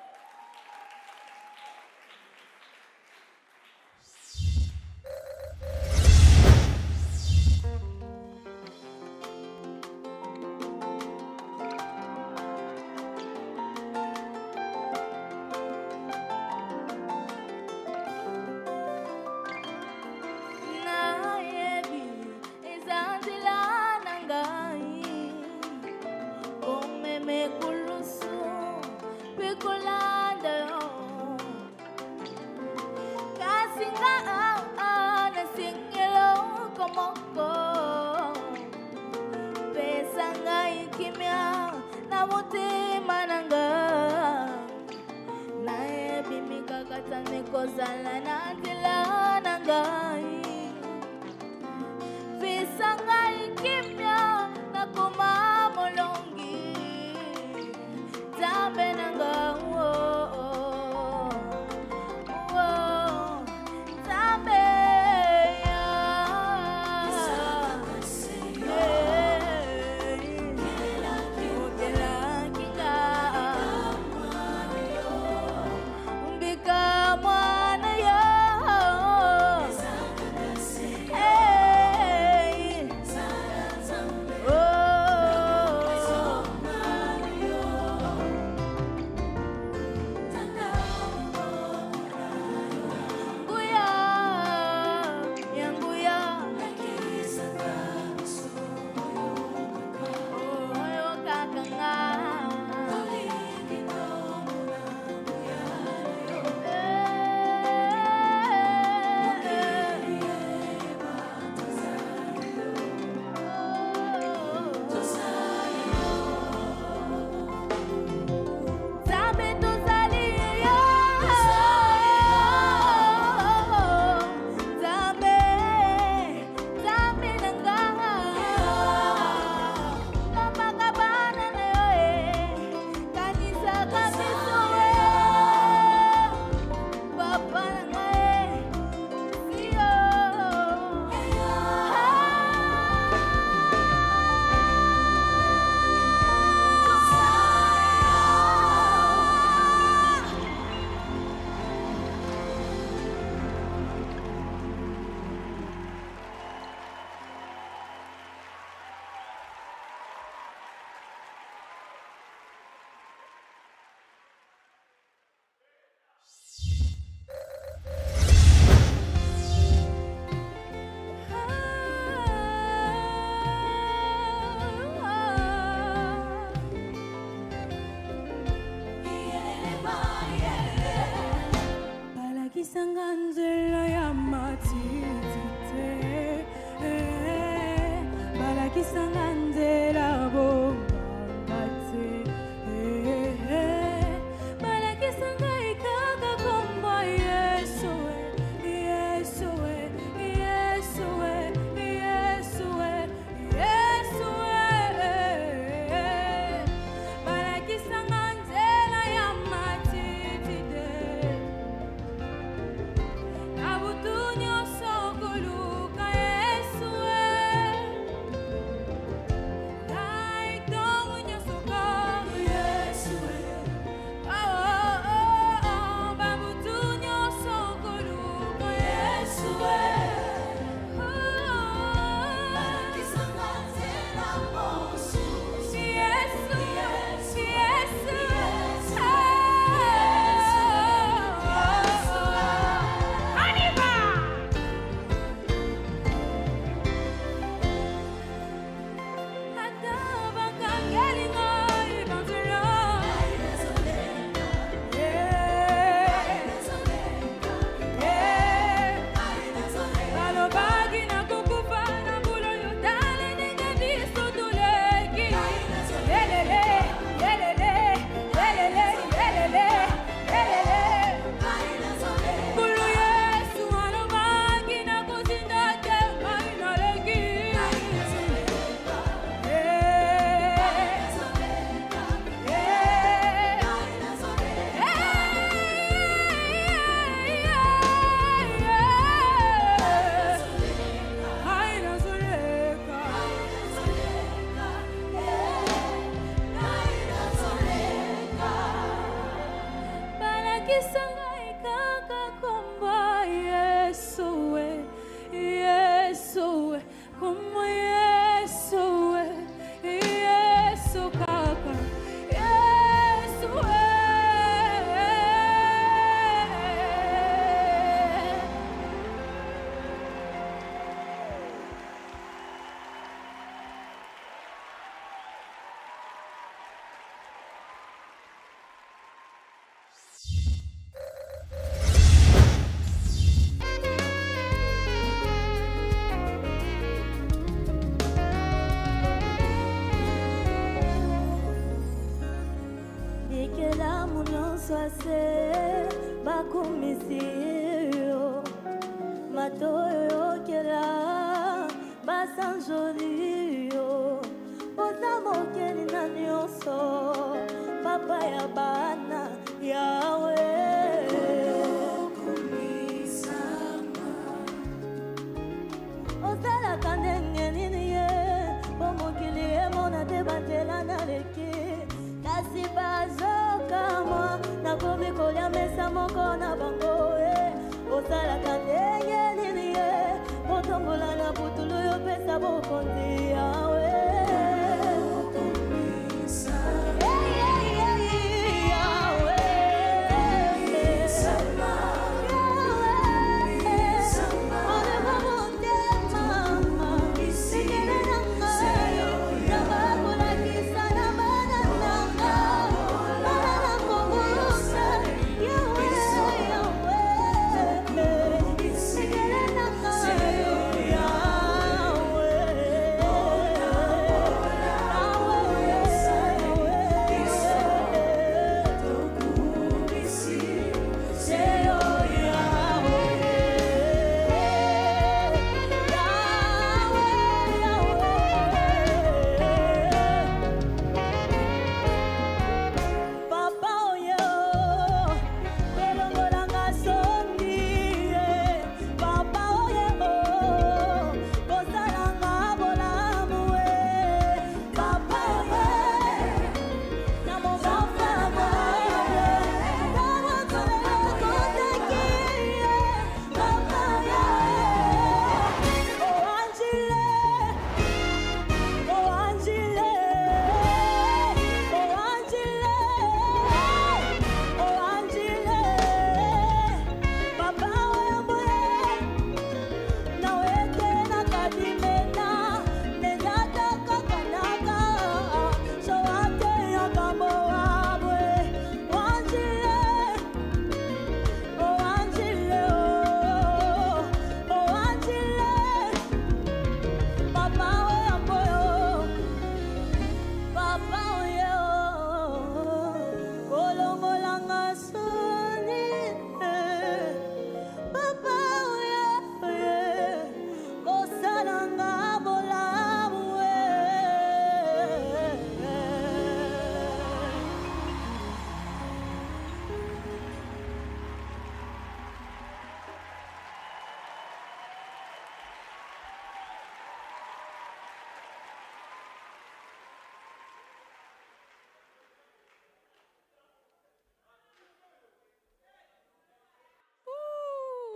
baswase bakumisiyo matoyo kela basanjoliyo otamokeli na nyonso papa ya bana yawe osalaka ndenge nini ye po mokili emona te batela na leki kasi bazokamwa nakomi kolia mesa moko na bango e osalaka ndenge nini ye potombola na butulu yo pesa bokonzi yawe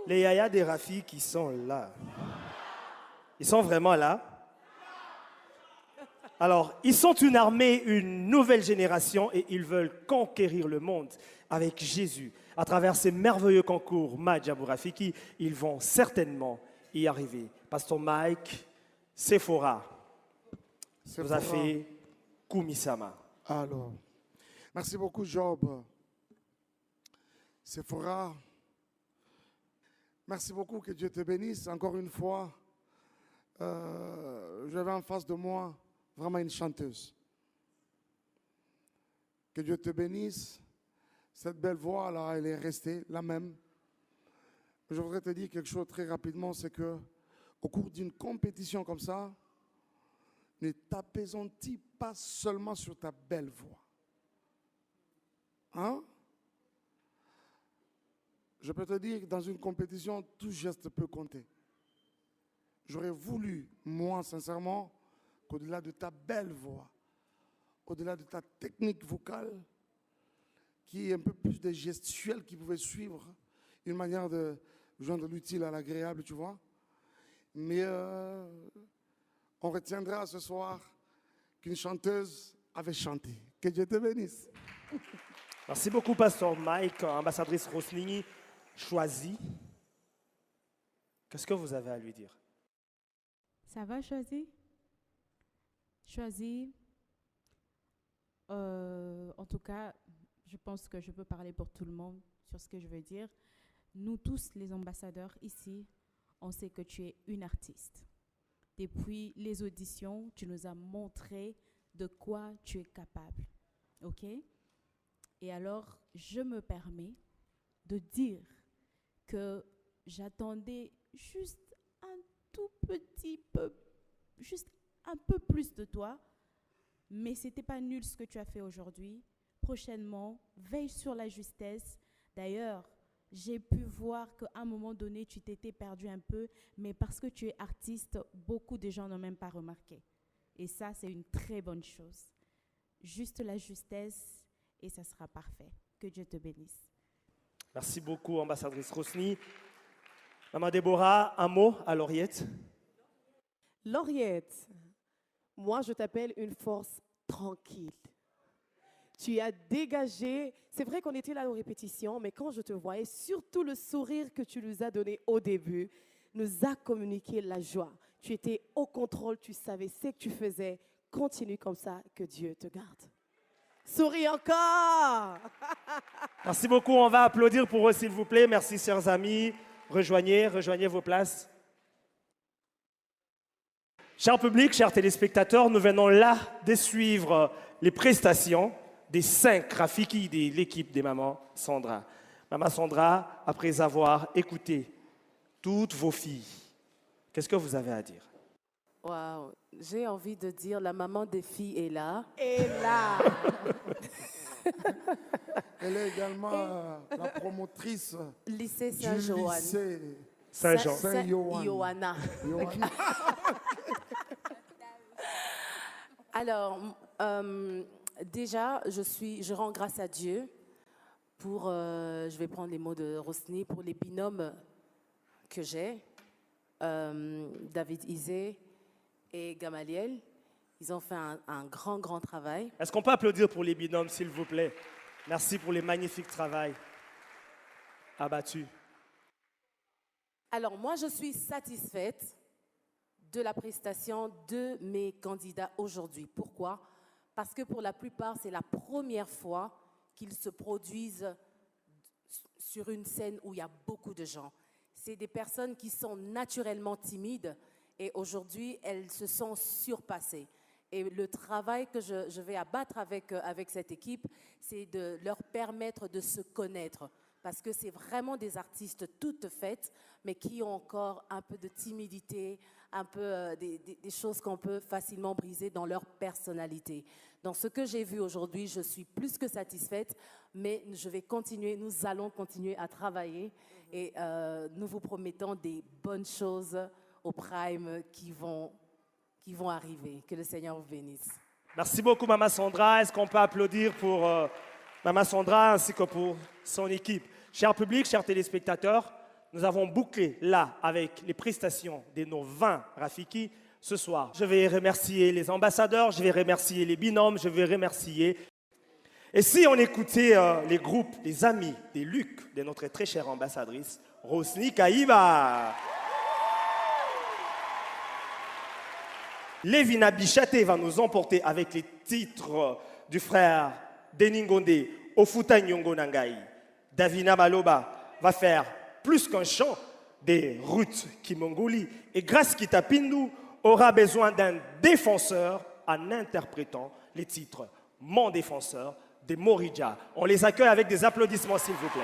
Les Yaya des Rafi qui sont là. Ils sont vraiment là. Alors, ils sont une armée, une nouvelle génération et ils veulent conquérir le monde avec Jésus. À travers ces merveilleux concours Madjabou Rafiki, ils vont certainement y arriver. Pasteur Mike, Sephora vous a fait Kumisama. Alors, merci beaucoup Job. Sephora, merci beaucoup, que Dieu te bénisse. Encore une fois, j'avais en face de moi vraiment une chanteuse. Que Dieu te bénisse. Cette belle voix-là, elle est restée la même. Je voudrais te dire quelque chose très rapidement, c'est que au cours d'une compétition comme ça, ne t'apaisantis pas seulement sur ta belle voix. Hein? Je peux te dire que dans une compétition, tout geste peut compter. J'aurais voulu, moi, sincèrement, qu'au-delà de ta belle voix, au-delà de ta technique vocale, qui est un peu plus de gestuelle qui pouvait suivre, une manière de joindre l'utile à l'agréable, tu vois. Mais on retiendra ce soir qu'une chanteuse avait chanté. Que Dieu te bénisse. Merci beaucoup, Pasteur Mike, ambassadrice Rosnini. Choisi. Qu'est-ce que vous avez à lui dire? Ça va, Choisi? Choisi, en tout cas, je pense que je peux parler pour tout le monde sur ce que je veux dire. Nous tous, les ambassadeurs ici, on sait que tu es une artiste. Depuis les auditions, tu nous as montré de quoi tu es capable. OK? Et alors, je me permets de dire que j'attendais juste un tout petit peu, juste un peu plus de toi, mais ce n'était pas nul ce que tu as fait aujourd'hui. Prochainement, veille sur la justesse. D'ailleurs, j'ai pu voir qu'à un moment donné, tu t'étais perdu un peu, mais parce que tu es artiste, beaucoup de gens n'ont même pas remarqué. Et ça, c'est une très bonne chose. Juste la justesse et ça sera parfait. Que Dieu te bénisse. Merci beaucoup, ambassadrice Rosny. Maman Déborah, un mot à Lauriette. Lauriette, moi je t'appelle une force tranquille. Tu as dégagé, c'est vrai qu'on était là aux répétitions, mais quand je te voyais, surtout le sourire que tu nous as donné au début, nous a communiqué la joie. Tu étais au contrôle, tu savais ce que tu faisais. Continue comme ça, que Dieu te garde. Souris encore. Merci beaucoup, on va applaudir pour eux s'il vous plaît. Merci chers amis, rejoignez vos places. Cher public, chers téléspectateurs, nous venons là de suivre les prestations des 5 Rafiki de l'équipe des Maman Sandra. Maman Sandra, après avoir écouté toutes vos filles, qu'est-ce que vous avez à dire? Waouh, j'ai envie de dire la maman des filles est là. Et là. Elle est également la promotrice lycée du Saint-Joanne. lycée Saint-Jean. Saint-Johanna. Alors, déjà, je rends grâce à Dieu pour, je vais prendre les mots de Rosny, pour les binômes que j'ai, David Isé et Gamaliel. Ils ont fait un grand travail. Est-ce qu'on peut applaudir pour les binômes, s'il vous plaît? Merci pour les magnifiques travaux abattus. Alors, moi, je suis satisfaite de la prestation de mes candidats aujourd'hui. Pourquoi? Parce que pour la plupart, c'est la première fois qu'ils se produisent sur une scène où il y a beaucoup de gens. C'est des personnes qui sont naturellement timides et aujourd'hui, elles se sont surpassées. Et le travail que je vais abattre avec cette équipe, c'est de leur permettre de se connaître. Parce que c'est vraiment des artistes toutes faites, mais qui ont encore un peu de timidité, un peu des choses qu'on peut facilement briser dans leur personnalité. Dans ce que j'ai vu aujourd'hui, je suis plus que satisfaite, mais je vais continuer, nous allons continuer à travailler et nous vous promettons des bonnes choses au Prime qui vont arriver. Que le Seigneur vous bénisse. Merci beaucoup, Maman Sandra. Est-ce qu'on peut applaudir pour Maman Sandra ainsi que pour son équipe? Cher public, chers téléspectateurs, nous avons bouclé là avec les prestations de nos 20 Rafiki ce soir. Je vais remercier les ambassadeurs, je vais remercier les binômes, je vais remercier. Et si on écoutait les groupes, les amis des Luc, de notre très chère ambassadrice, Rosny Kaïba. Lévina Bichaté va nous emporter avec les titres du frère Deningonde, Ofuta Nyongo Nangai. Davina Maloba va faire plus qu'un chant des Ruth Kimongoli. Et Grace Kitapindu aura besoin d'un défenseur en interprétant les titres Mon défenseur de Morija. On les accueille avec des applaudissements, s'il vous plaît.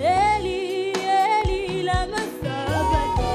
Eli, la masaba.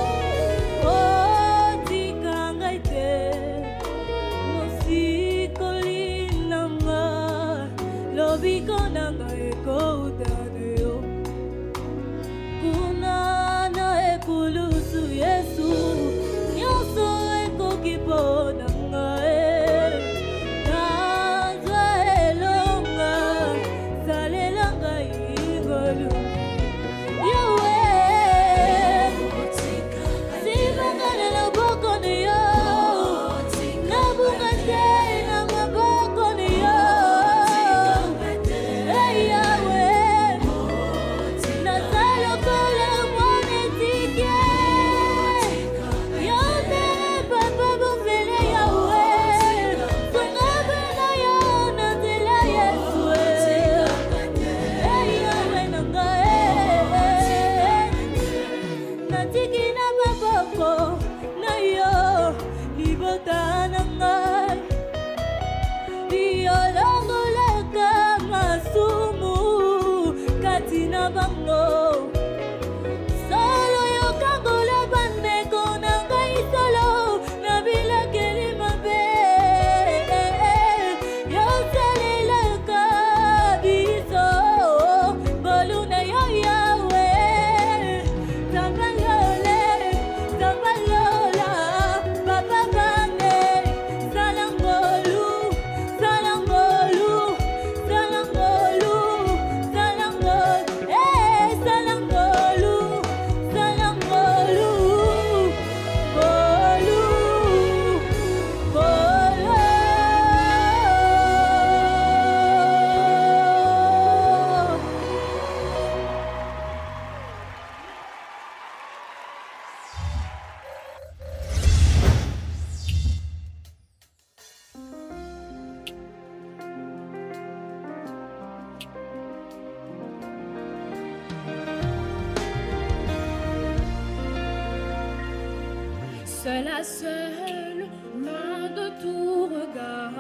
Seule à seule, loin de tout regard,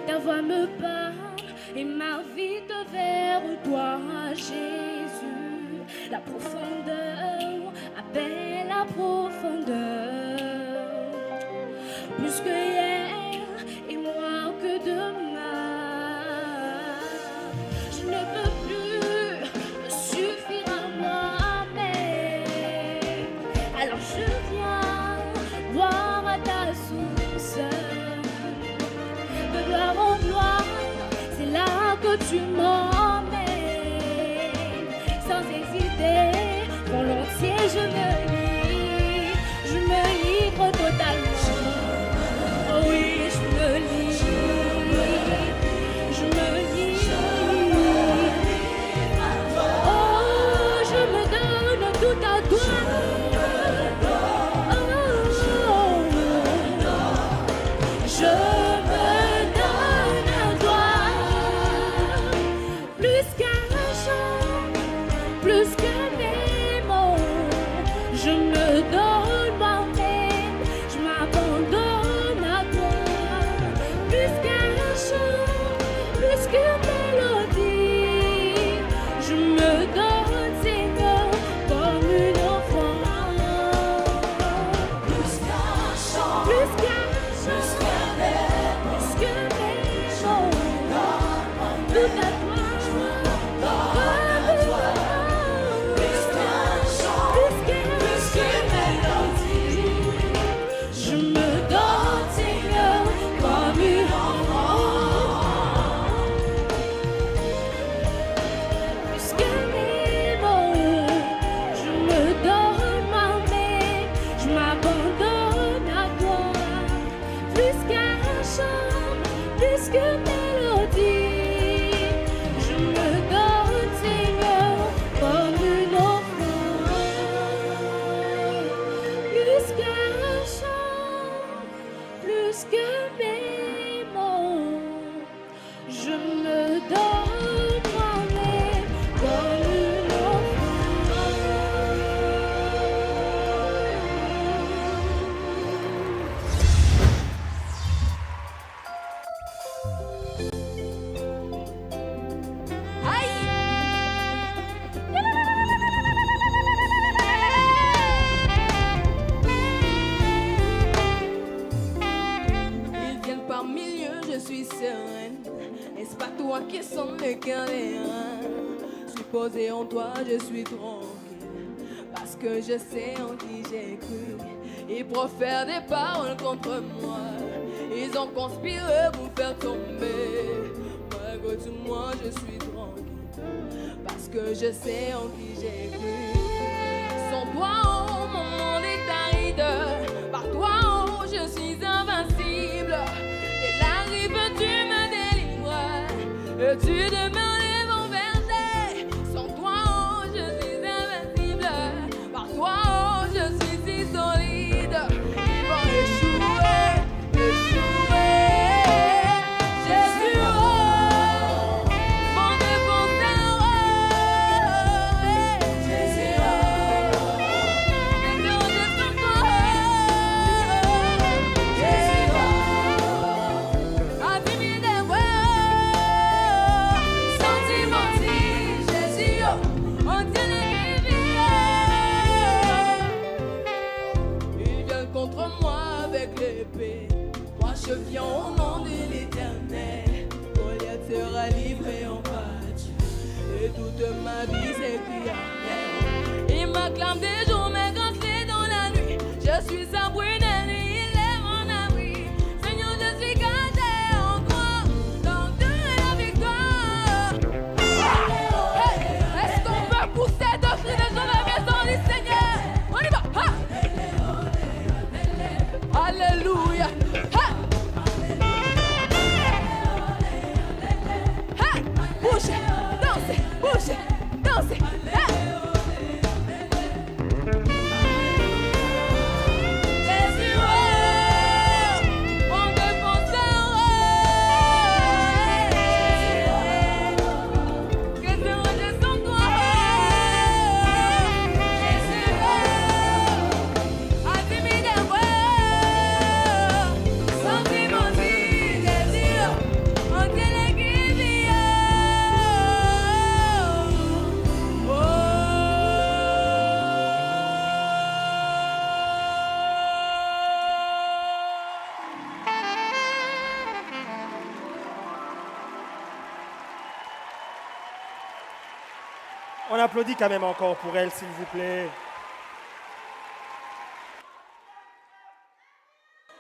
ta voix me parle et m'invite vers toi, Jésus. La profondeur appelle la profondeur, plus que hier et moins que demain. Je ne peux plus me suffire à moi-même, alors je viens voir à ta source. De gloire en gloire, c'est là que tu m'emmènes. Sans hésiter, volontiers je me livre totalement. Oh oui, je me livre, je me livre. Oh, je me donne tout à toi. Je me donne à toi, plus qu'un chant, plus que mes mots. Je me donne moi-même, je m'abandonne à toi, plus qu'un chant, plus qu'une mélodie. Je me donne, Seigneur, comme une enfant, plus qu'un chant, plus qu'un tout à toi, plus qu'un chant, plus qu'une mélodie. Je me donne, Seigneur, comme une enfant, plus que mes mots. Je me donne moi-même, je m'abandonne à toi, plus qu'un chant, plus qu'une mélodie. Qui sont les cœurs des reins. Supposé en toi, je suis tranquille, parce que je sais en qui j'ai cru. Ils profèrent des paroles contre moi. Ils ont conspiré pour faire tomber. Malgré tout, moi je suis tranquille, parce que je sais en qui j'ai cru. Sans toi, oh, mon monde est aride. Par toi, oh, je suis invincible. Dès la rive, tu me délivres. Et tu demeures les bons versets. Sans toi, oh, je suis invincible. Par toi, oh, je suis si solide. Ils vont échouer, échouer. Jésus, oh, mon défenseur, oh, Jésus, oh, que Dieu redescende toi, Jésus, oh, intimidé, sentimental, Jésus, oh, on tient les vies. Ils viennent contre moi avec l'épée. Moi je viens au nom de l'Éternel. Goliath sera livré en pâture. Et toute ma vie c'est qui en il m'acclame des jours, mais quand c'est dans la nuit, je suis sa brunelle et il est mon abri. Seigneur, je suis caché en toi, dans Dieu et la victoire. Hey, est-ce qu'on peut pousser deux cris de joie vers la maison du Seigneur? On y va, ha! Alléluia. Ha! Ha! Bougez, dansez, bougez, dansez. Ha! Jésus, oh, mon défenseur, oh, que Dieu redescende toi, Jésus, oh, intimidé, oh, sentimental, Jésus, oh, on tient l'équilibre, oh. On applaudit quand même encore pour elle, s'il vous plaît.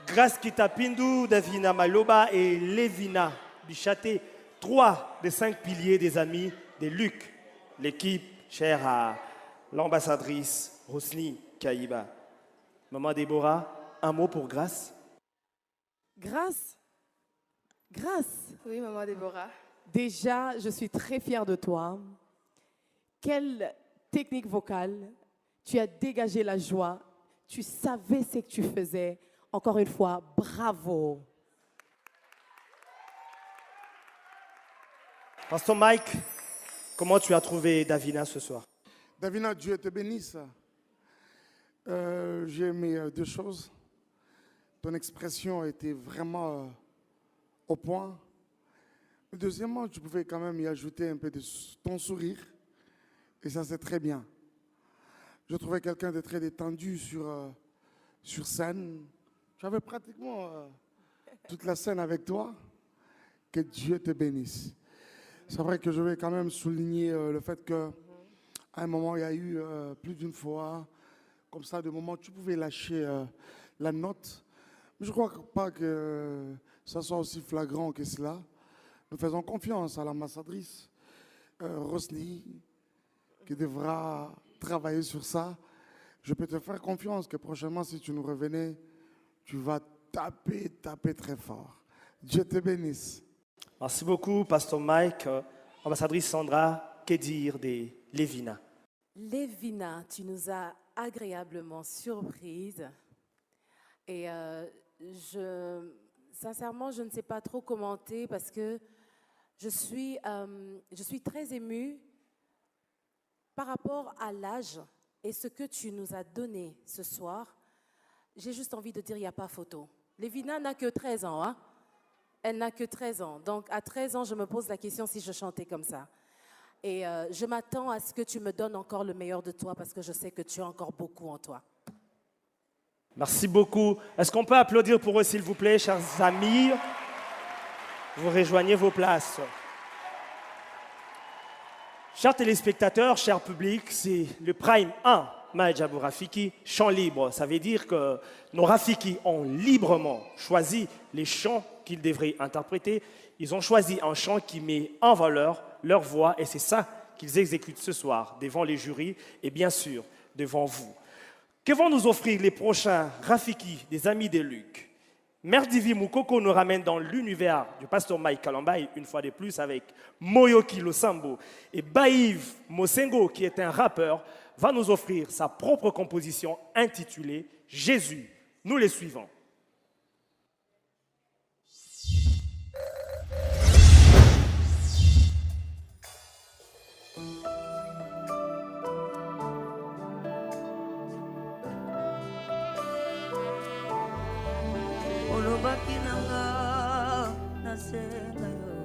Grâce Kitapindu, Davina Maloba et Levina Bichaté, 3 des 5 piliers des amis des Luc, l'équipe chère à l'ambassadrice Rosny Kaïba. Maman Déborah, un mot pour Grâce? Grâce. Grâce. Oui, maman Déborah. Déjà, je suis très fière de toi. Quelle technique vocale. Tu as dégagé la joie. Tu savais ce que tu faisais. Encore une fois, bravo. Pasteur Mike, comment tu as trouvé Davina ce soir? Davina, Dieu te bénisse. J'ai aimé deux choses. Ton expression était vraiment au point. Deuxièmement, tu pouvais quand même y ajouter un peu de ton sourire. Et ça, c'est très bien. Je trouvais quelqu'un de très détendu sur scène. J'avais pratiquement toute la scène avec toi. Que Dieu te bénisse. C'est vrai que je vais quand même souligner le fait qu'à un moment, il y a eu plus d'une fois, comme ça, de moments où tu pouvais lâcher la note. Mais je ne crois pas que ça soit aussi flagrant que cela. Nous faisons confiance à l'ambassadrice Rosny, qui devra travailler sur ça. Je peux te faire confiance que prochainement, si tu nous revenais, tu vas taper très fort. Dieu te bénisse. Merci beaucoup, Pasteur Mike. Ambassadrice Sandra, que dire des Levina? Levina, tu nous as agréablement surprise. Et sincèrement, je ne sais pas trop commenter parce que je suis très émue par rapport à l'âge et ce que tu nous as donné ce soir. J'ai juste envie de dire, il n'y a pas photo. Levina n'a que 13 ans, hein? Elle n'a que 13 ans. Donc, à 13 ans, je me pose la question si je chantais comme ça. Et je m'attends à ce que tu me donnes encore le meilleur de toi parce que je sais que tu as encore beaucoup en toi. Merci beaucoup. Est-ce qu'on peut applaudir pour eux, s'il vous plaît, chers amis? Vous rejoignez vos places. Chers téléspectateurs, chers publics, c'est le Prime 1, Maïdjabou Rafiki, chant libre. Ça veut dire que nos Rafiki ont librement choisi les chants qu'ils devraient interpréter. Ils ont choisi un chant qui met en valeur leur voix et c'est ça qu'ils exécutent ce soir devant les jurys et bien sûr devant vous. Que vont nous offrir les prochains Rafiki des Amis de Luc? Merdivi Moukoko nous ramène dans l'univers du pasteur Mike Kalambay, une fois de plus avec Moyoki Losambo. Et Baïv Mosengo, qui est un rappeur, va nous offrir sa propre composition intitulée « Jésus ». Nous les suivons. Olobaki nanga nasenga yo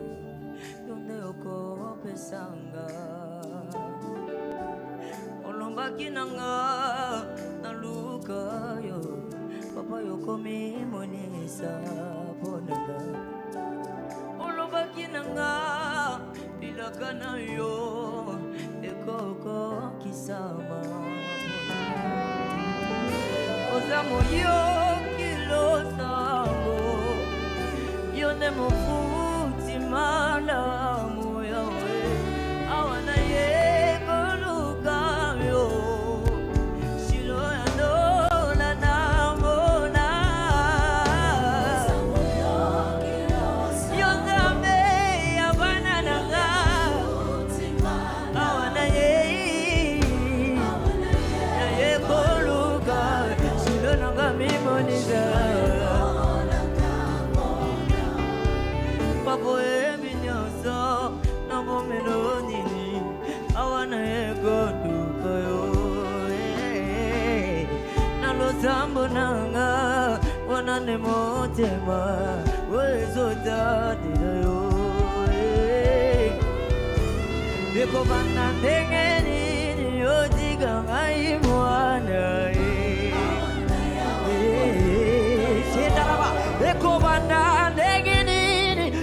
yonde okopesanga olobaki nanga naluka yo papa yokomi monisa ponanga olobaki nanga bilaka na yo ekoko kisama oza moyoki losango yone mofuti malamu yawe awana ye koluka yo shilo ya ndola namona yongambe ya bana nanga awana ye koluka shilo nanga mimoniza Papo e minyoso na bomelonini awana egoduka yo na losambo nanga wanane motema wezotadila yo beko bana ndengenini yotiga ngai mwana shetaraba beko bana ndengenini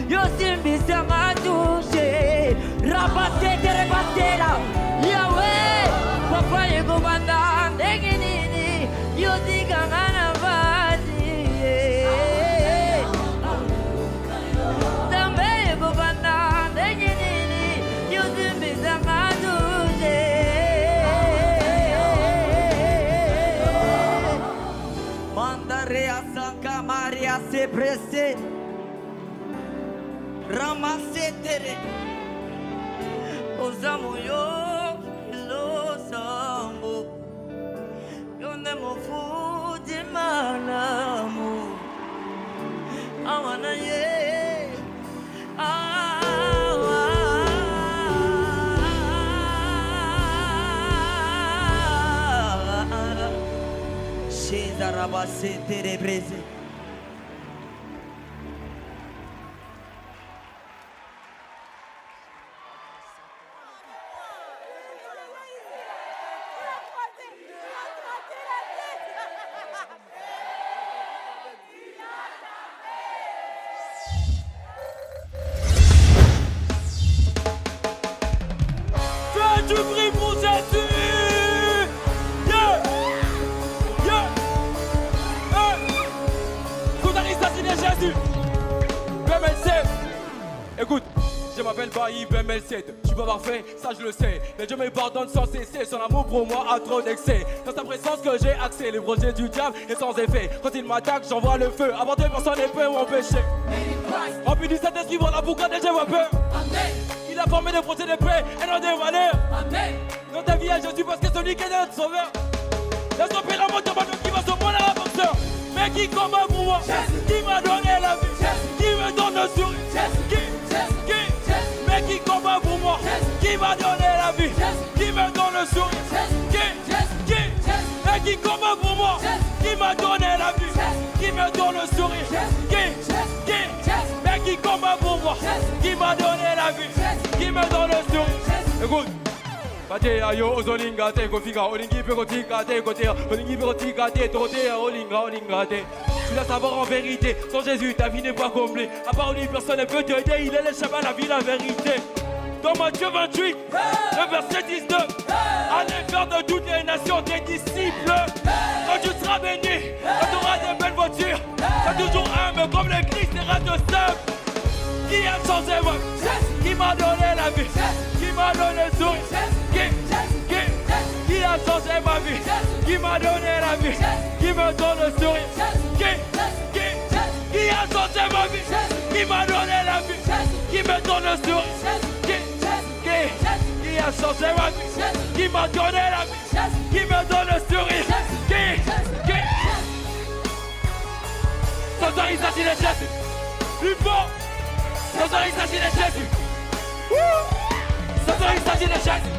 Yosimbisa matushe Rabasete rebatera Yahweh Papa yego banda Ndeginini Yodiga ngana badi Dambe yego banda Ndeginini Yosimbisa matushe Mandarea Sanka Maria se presse Ramasetere Ozamo yo Losambo Yonde mofuti malamu Awana ye Sheza Rabasetere Breze Du bruit pour Jésus! Yeah! Yeah! Hey! Vous allez assassiner Jésus! BML7! Écoute, je m'appelle Baïv BML7. Je suis pas parfait, ça je le sais. Mais Dieu me pardonne sans cesser. Son amour pour moi a trop d'excès. Dans sa présence que j'ai accès. Le projet du diable est sans effet. Quand il m'attaque, j'envoie le feu. Avant de personne ne peut m'empêcher. Rempli du Saint-Esprit, voilà pourquoi déjà ma peur. Amen. Il a formé des projets de paix et non des valeurs. Amen. Dans ta vie, je suis parce que celui qui est notre sauveur. Laisse tomber la mort de mon qui va se prendre à la boxeur. Mais qui combat pour moi, qui m'a donné la vie, qui me donne le sourire, mais qui combat pour moi, qui m'a donné la vie, qui me donne le sourire, mais qui combat pour moi, qui m'a donné la vie, qui me donne le sourire, mais qui combat pour moi, qui m'a donné la vie, qui me donne le sourire. Écoute. Bate ayo ozolinga te kofiga olingi pe kotika te kotea olingi pe kotika te totea olinga te. Tu dois savoir en vérité, sans Jésus ta vie n'est pas comblée. À part lui personne ne peut t'aider, il est le chemin, la vie, la vérité. Dans Matthieu 28, le verset 19, allez faire de toutes les nations des disciples. Quand tu seras béni, quand tu auras des belles voitures, c'est toujours humble comme l'église des rats de simple. Qui a changé ma vie? Qui m'a donné la vie? Qui m'a donné le sourire? Qui a changé ma vie? Qui m'a donné la vie? Qui me donne le sourire? Qui a changé ma vie? Qui m'a donné la vie? Qui me donne le sourire? Qui a changé ma vie? Qui m'a donné la vie? Qui me donne le sourire? Ce soir il s'agit de Jésus. Plus fort. Ce soir il s'agit de Jésus. Ce soir il s'agit de Jésus.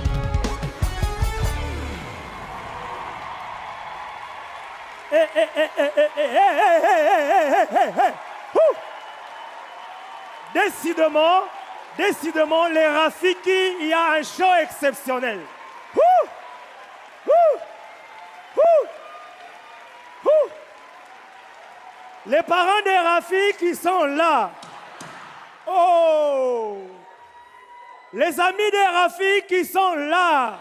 Décidément, les Rafiki, il y a un show exceptionnel. Les parents des Rafiki sont là. Oh! Les amis des Rafiki sont là.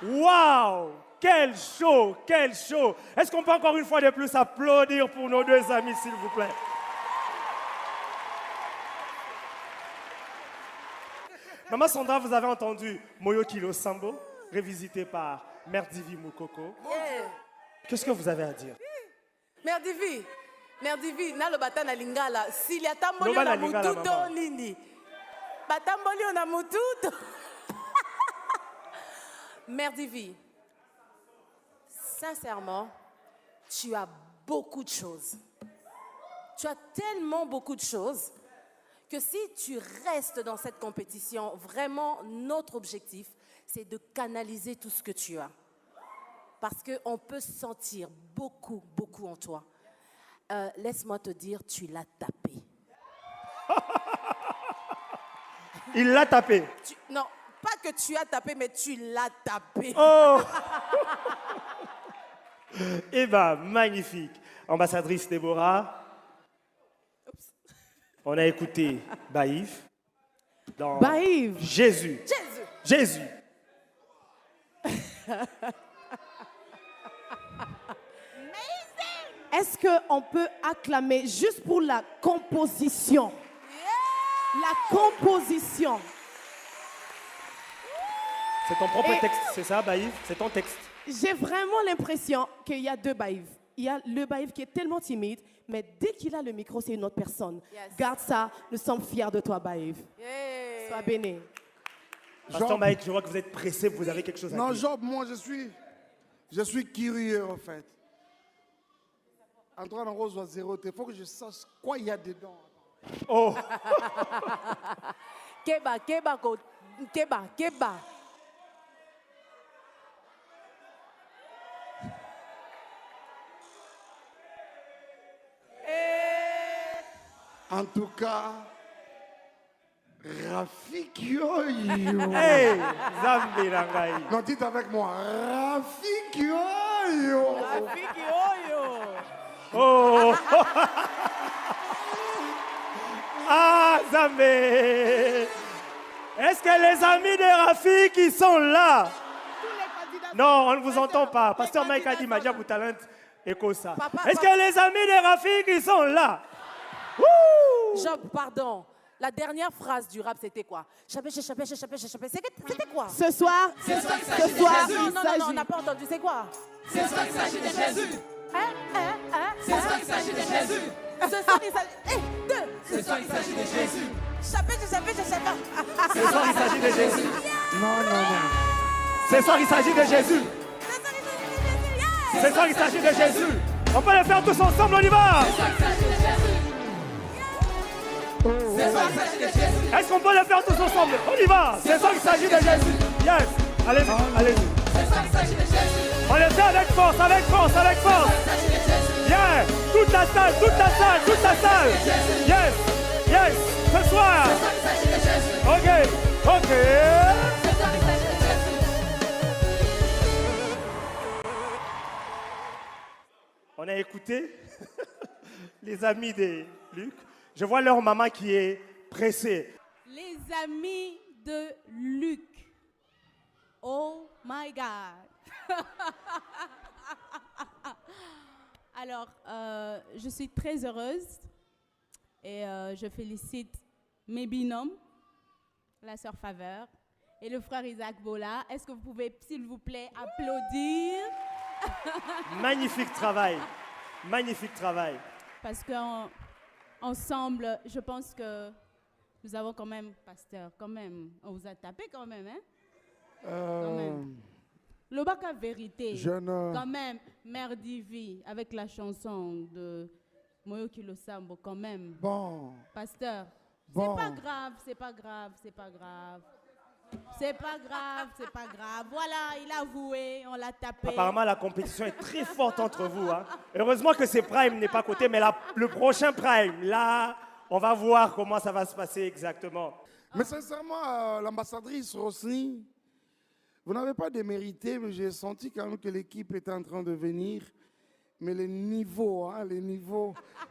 Waouh! Quel show, quel show. Est-ce qu'on peut encore une fois de plus applaudir pour nos deux amis, s'il vous plaît? Maman Sandra, vous avez entendu Moyo Kilo Sambo, révisité par Mère Divi Moukoko. Yeah. Qu'est-ce que vous avez à dire? Mère Divi, na lo bata na lingala, s'il y a tamboli na mututo nini. Batamboli na mututo. Mère Divi, sincèrement, tu as beaucoup de choses. Tu as tellement beaucoup de choses que si tu restes dans cette compétition, vraiment, notre objectif, c'est de canaliser tout ce que tu as. Parce qu'on peut sentir beaucoup, beaucoup en toi. Laisse-moi te dire, tu l'as tapé. Il l'a tapé. Non, pas que tu as tapé, mais tu l'as tapé. Oh! Eh bien, magnifique. Ambassadrice Déborah. On a écouté Baïf dans Jésus. Jésus. Est-ce qu'on peut acclamer juste pour la composition? La composition. C'est ton propre texte, c'est ça, Baïf? C'est ton texte. J'ai vraiment l'impression qu'il y a deux Baïf. Il y a le Baïf qui est tellement timide, mais dès qu'il a le micro, c'est une autre personne. Yes. Garde ça, nous sommes fiers de toi, Baïf. Yeah. Sois béni. Pasteur Mike, je vois que vous êtes pressé, vous avez quelque chose à dire. Non, Job, moi je suis curieux en fait. Antoine Rose va zéroter. Il faut que je sache quoi il y a dedans. Oh! Keba. En tout cas, Rafiki Oyo. Hey, Zambi Rangai. Non, dites avec moi, Rafiki Oyo. Rafiki Oyo. Oh! Ah, Zambi! Est-ce que les amis de Rafiki sont là? Non, on ne vous entend pas. Pasteur Mike a dit, Madia Boutalent, écho ça. Est-ce que les amis de Rafiki sont là? Job, pardon. La dernière phrase du rap, c'était quoi? C'était quoi? Ce soir, Non, on n'a pas entendu. C'est quoi? C'est ça, il s'agit de Jésus. C'est ça, il s'agit de Jésus. Ce soir, il s'agit... C'est ça, il s'agit de Jésus. Je sais pas. Ce soir, il s'agit de Jésus. Non. Ce soir, il s'agit de Jésus. Ce soir, il s'agit de Jésus. On peut le faire tous ensemble, on y va. Est-ce qu'on peut le faire tous ensemble? On y va. C'est ça, il s'agit de Jésus. Yes. Allez-y. On le fait avec force. Yeah. Toute la salle. Yes. Ce soir. Ok. On a écouté les amis de Luc. Je vois leur maman qui est pressée. Les amis de Luc. Oh my God. Alors, je suis très heureuse et je félicite mes binômes, la sœur Faveur et le frère Isaac Bola. Est-ce que vous pouvez, s'il vous plaît, applaudir? Magnifique travail. Magnifique travail. Parce qu'ensemble, je pense que nous avons quand même, pasteur, quand même, on vous a tapé quand même, hein? Quand même. Le bac à vérité, quand même, Mère Divi, avec la chanson de Moyo Kilo Sambo, quand même. Bon. Pasteur, bon. C'est pas grave, c'est pas grave, c'est pas grave. C'est pas grave, c'est pas grave. Voilà, il a avoué, on l'a tapé. Apparemment, la compétition est très forte entre vous. Hein. Heureusement que c'est Prime n'est pas coté, mais le prochain Prime, là, on va voir comment ça va se passer exactement. Mais sincèrement, l'ambassadrice Rosny, vous n'avez pas démérité, mais j'ai senti quand même que l'équipe était en train de venir. Mais les niveaux,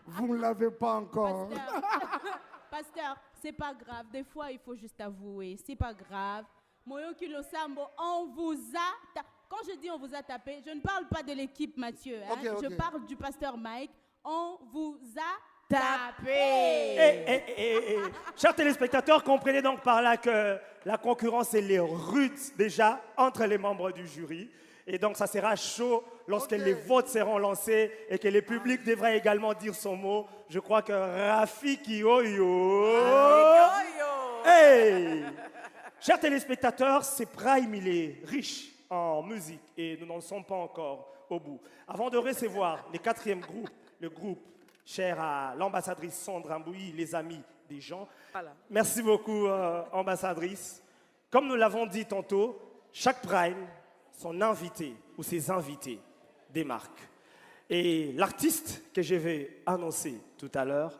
vous ne l'avez pas encore. Pasteur, c'est pas grave. Des fois, il faut juste avouer. C'est pas grave. Moyo Kilo Sambo, on vous a... Quand je dis on vous a tapé, je ne parle pas de l'équipe Mathieu. Hein. Okay. Je parle du pasteur Mike. On vous a tapé. Chers téléspectateurs, comprenez donc par là que la concurrence est rude déjà entre les membres du jury. Et donc, ça sera chaud lorsque les votes seront lancés et que le public devra également dire son mot. Je crois que Rafiki Oyo. Hey! Chers téléspectateurs, c'est Prime, il est riche en musique et nous n'en sommes pas encore au bout. Avant de recevoir le quatrième groupe, le groupe cher à l'ambassadrice Sandra Mbouyi, les amis des gens. Voilà. Merci beaucoup, ambassadrice. Comme nous l'avons dit tantôt, chaque Prime, son invité ou ses invités démarquent. Et l'artiste que je vais annoncer tout à l'heure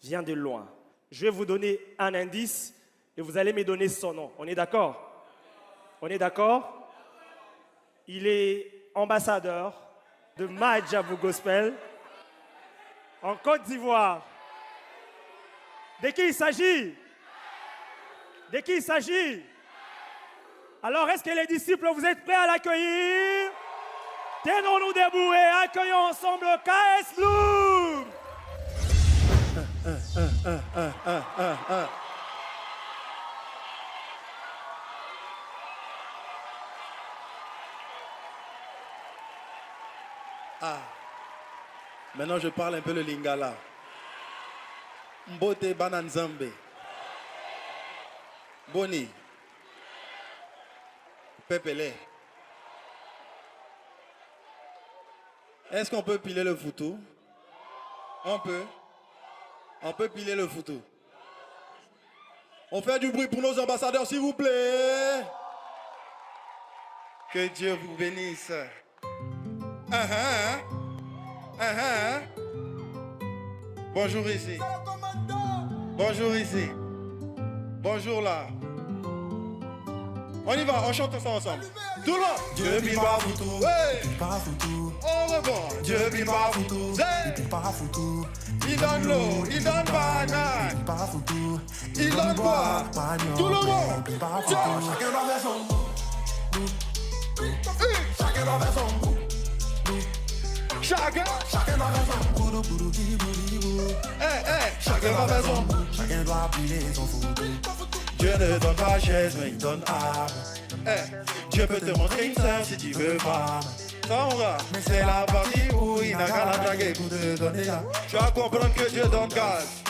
vient de loin. Je vais vous donner un indice et vous allez me donner son nom. On est d'accord? On est d'accord? Il est ambassadeur de Mahajabu Gospel en Côte d'Ivoire. De qui il s'agit? De qui il s'agit? Alors, est-ce que les disciples, vous êtes prêts à l'accueillir? Tenons-nous debout et accueillons ensemble KS Loum. Ah, maintenant je parle un peu le lingala. Mbote Bananzambe. Boni. Pépélé. Est-ce qu'on peut piler le foutou? On peut. On peut piler le foutou. On fait du bruit pour nos ambassadeurs, s'il vous plaît. Que Dieu vous bénisse. Bonjour ici. Bonjour ici. Bonjour là. On y va, on chante ça ensemble. Tout le monde. Dieu bim pas foutou. Hey. Pas foutou. On rebond. Dieu bim pas foutou. Il pas foutou. Il donne l'eau, il donne banane. Il pas foutou. Il donne bois. Tout le monde. Chacun doit faire son goût. Chacun doit faire son goût. Chacun doit faire son goût. Chacun doit faire son goût. Chacun doit plier son foutou. Dieu ne donne pas chaise, mais il donne âme. Dieu peut te montrer une sœur si tu veux femme. Ça on va, mais c'est la partie où il n'a qu'à la draguer pour te donner là. Tu vas comprendre que Dieu donne gaz.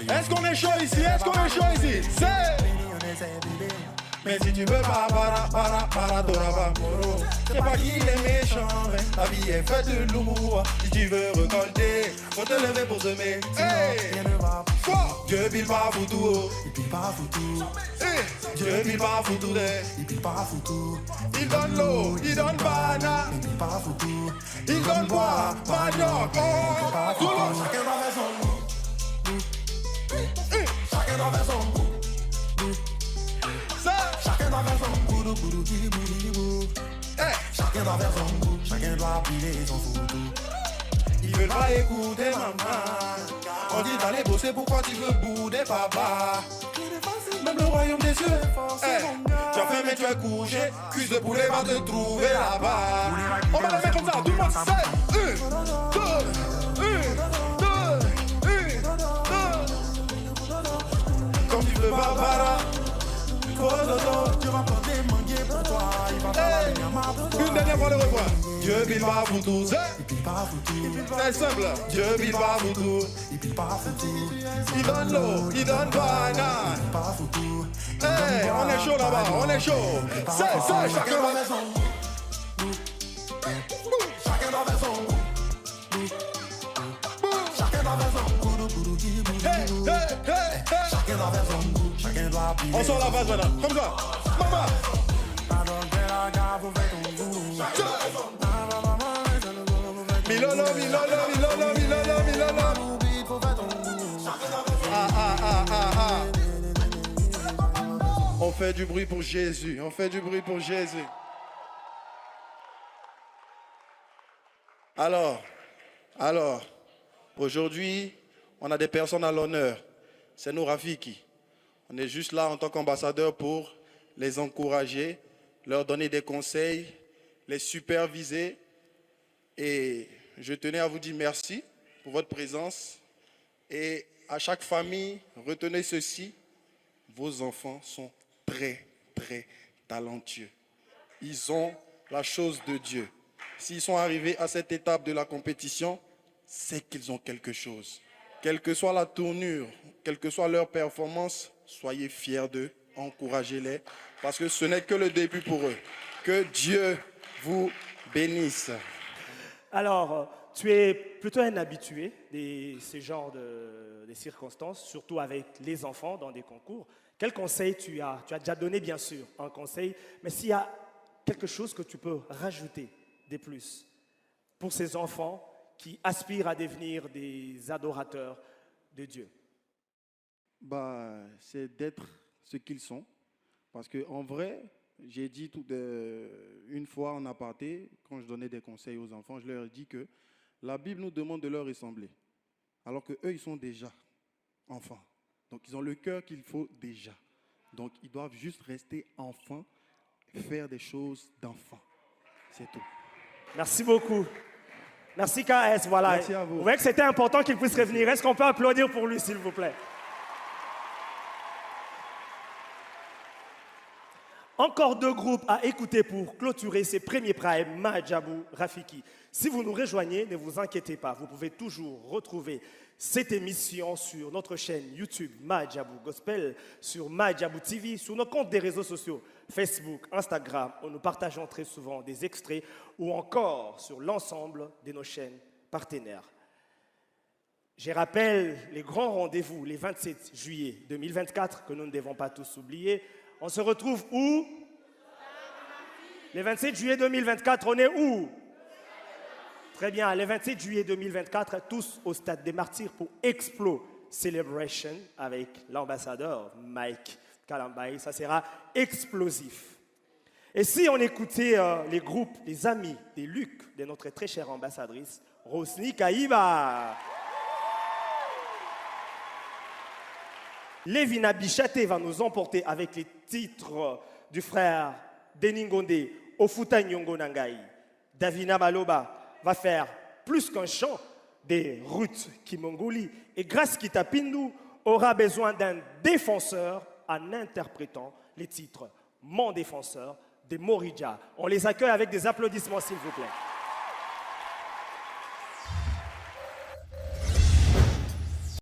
Est-ce qu'on est chaud ici? Est-ce qu'on est chaud ici? Mais si tu veux pas, c'est pas qu'il est méchant, la vie est faite de lourd. Si tu veux récolter, faut te lever pour semer. Hey! Dieu pile pas foutu, il pile pas foutu. Dieu pile pas foutu, il pile pas foutu. Il donne l'eau, il donne banane, il pile pas foutu. Il donne bois, manioc, tout le monde. Chacun doit faire son goût. Chacun doit faire son goût. Chacun doit faire son goût, chacun doit faire son goût, chacun doit piler son foutu. Ils veulent pas écouter maman. On dit d'aller bosser, pourquoi tu veux bouder papa? même le royaume des cieux. Tu as faim mais tu es couché, cuisse de poulet va te trouver là-bas. On va la mettre comme ça, tout le monde sait. 1, 2, 1, 2. Comme tu veux Barbara. Tu vas porter manguer pour toi. Une dernière fois le refrain. Dieu pile pas pour tous. C'est simple. Dieu pile pas pour tous. Il donne l'eau, il donne banane. Hey, on est chaud là-bas, on est chaud. C'est chacun dans maison. Chacun dans maison. Chacun dans maison. Hey. Chacun dans maison. Chacun doit plier. On sort la base maintenant, comme ça. Maman. Milolo. On fait du bruit pour Jésus, on fait du bruit pour Jésus. Alors, aujourd'hui, on a des personnes à l'honneur. C'est nos Rafiki. On est juste là en tant qu'ambassadeurs pour les encourager, leur donner des conseils, les superviser. Et je tenais à vous dire merci pour votre présence. Et à chaque famille, retenez ceci, vos enfants sont très, très talentueux. Ils ont la chose de Dieu. S'ils sont arrivés à cette étape de la compétition, c'est qu'ils ont quelque chose. Quelle que soit la tournure, quelle que soit leur performance, soyez fiers d'eux, encouragez-les, parce que ce n'est que le début pour eux. Que Dieu vous bénisse. Alors, tu es plutôt un habitué de ce genre de circonstances, surtout avec les enfants dans des concours. Quel conseil tu as déjà donné, bien sûr, un conseil, mais s'il y a quelque chose que tu peux rajouter de plus pour ces enfants qui aspirent à devenir des adorateurs de Dieu? C'est d'être ce qu'ils sont. Parce qu'en vrai, j'ai dit une fois en aparté, quand je donnais des conseils aux enfants, je leur ai dit que la Bible nous demande de leur ressembler. Alors qu'eux, ils sont déjà enfants. Donc, ils ont le cœur qu'il faut déjà. Donc, ils doivent juste rester enfants, faire des choses d'enfants. C'est tout. Merci beaucoup. Merci KS, voilà. Merci à vous. Vous voyez que c'était important qu'il puisse revenir. Est-ce qu'on peut applaudir pour lui, s'il vous plaît? Encore 2 groupes à écouter pour clôturer ces premiers primes Mahajabou Rafiki. Si vous nous rejoignez, ne vous inquiétez pas, vous pouvez toujours retrouver cette émission sur notre chaîne YouTube Mahajabou Gospel, sur Mahajabou TV, sur nos comptes des réseaux sociaux Facebook, Instagram, où nous partageons très souvent des extraits, ou encore sur l'ensemble de nos chaînes partenaires. Je rappelle les grands rendez-vous, les 27 juillet 2024, que nous ne devons pas tous oublier. On se retrouve où? Le 27 juillet 2024, on est où? Très bien, le 27 juillet 2024, tous au Stade des Martyrs pour Explo Celebration avec l'ambassadeur Mike Kalambaye. Ça sera explosif. Et si on écoutait les groupes, les amis des Luc, de notre très chère ambassadrice, Rosny Kaïba. Lévina Bichaté va nous emporter avec les titres du frère Deningonde, Ofuta Nyongo Nangai. Davina Maloba va faire plus qu'un chant des Ruth Kimongoli. Et Grace Kitapindu aura besoin d'un défenseur en interprétant les titres Mon défenseur de Morija. On les accueille avec des applaudissements, s'il vous plaît.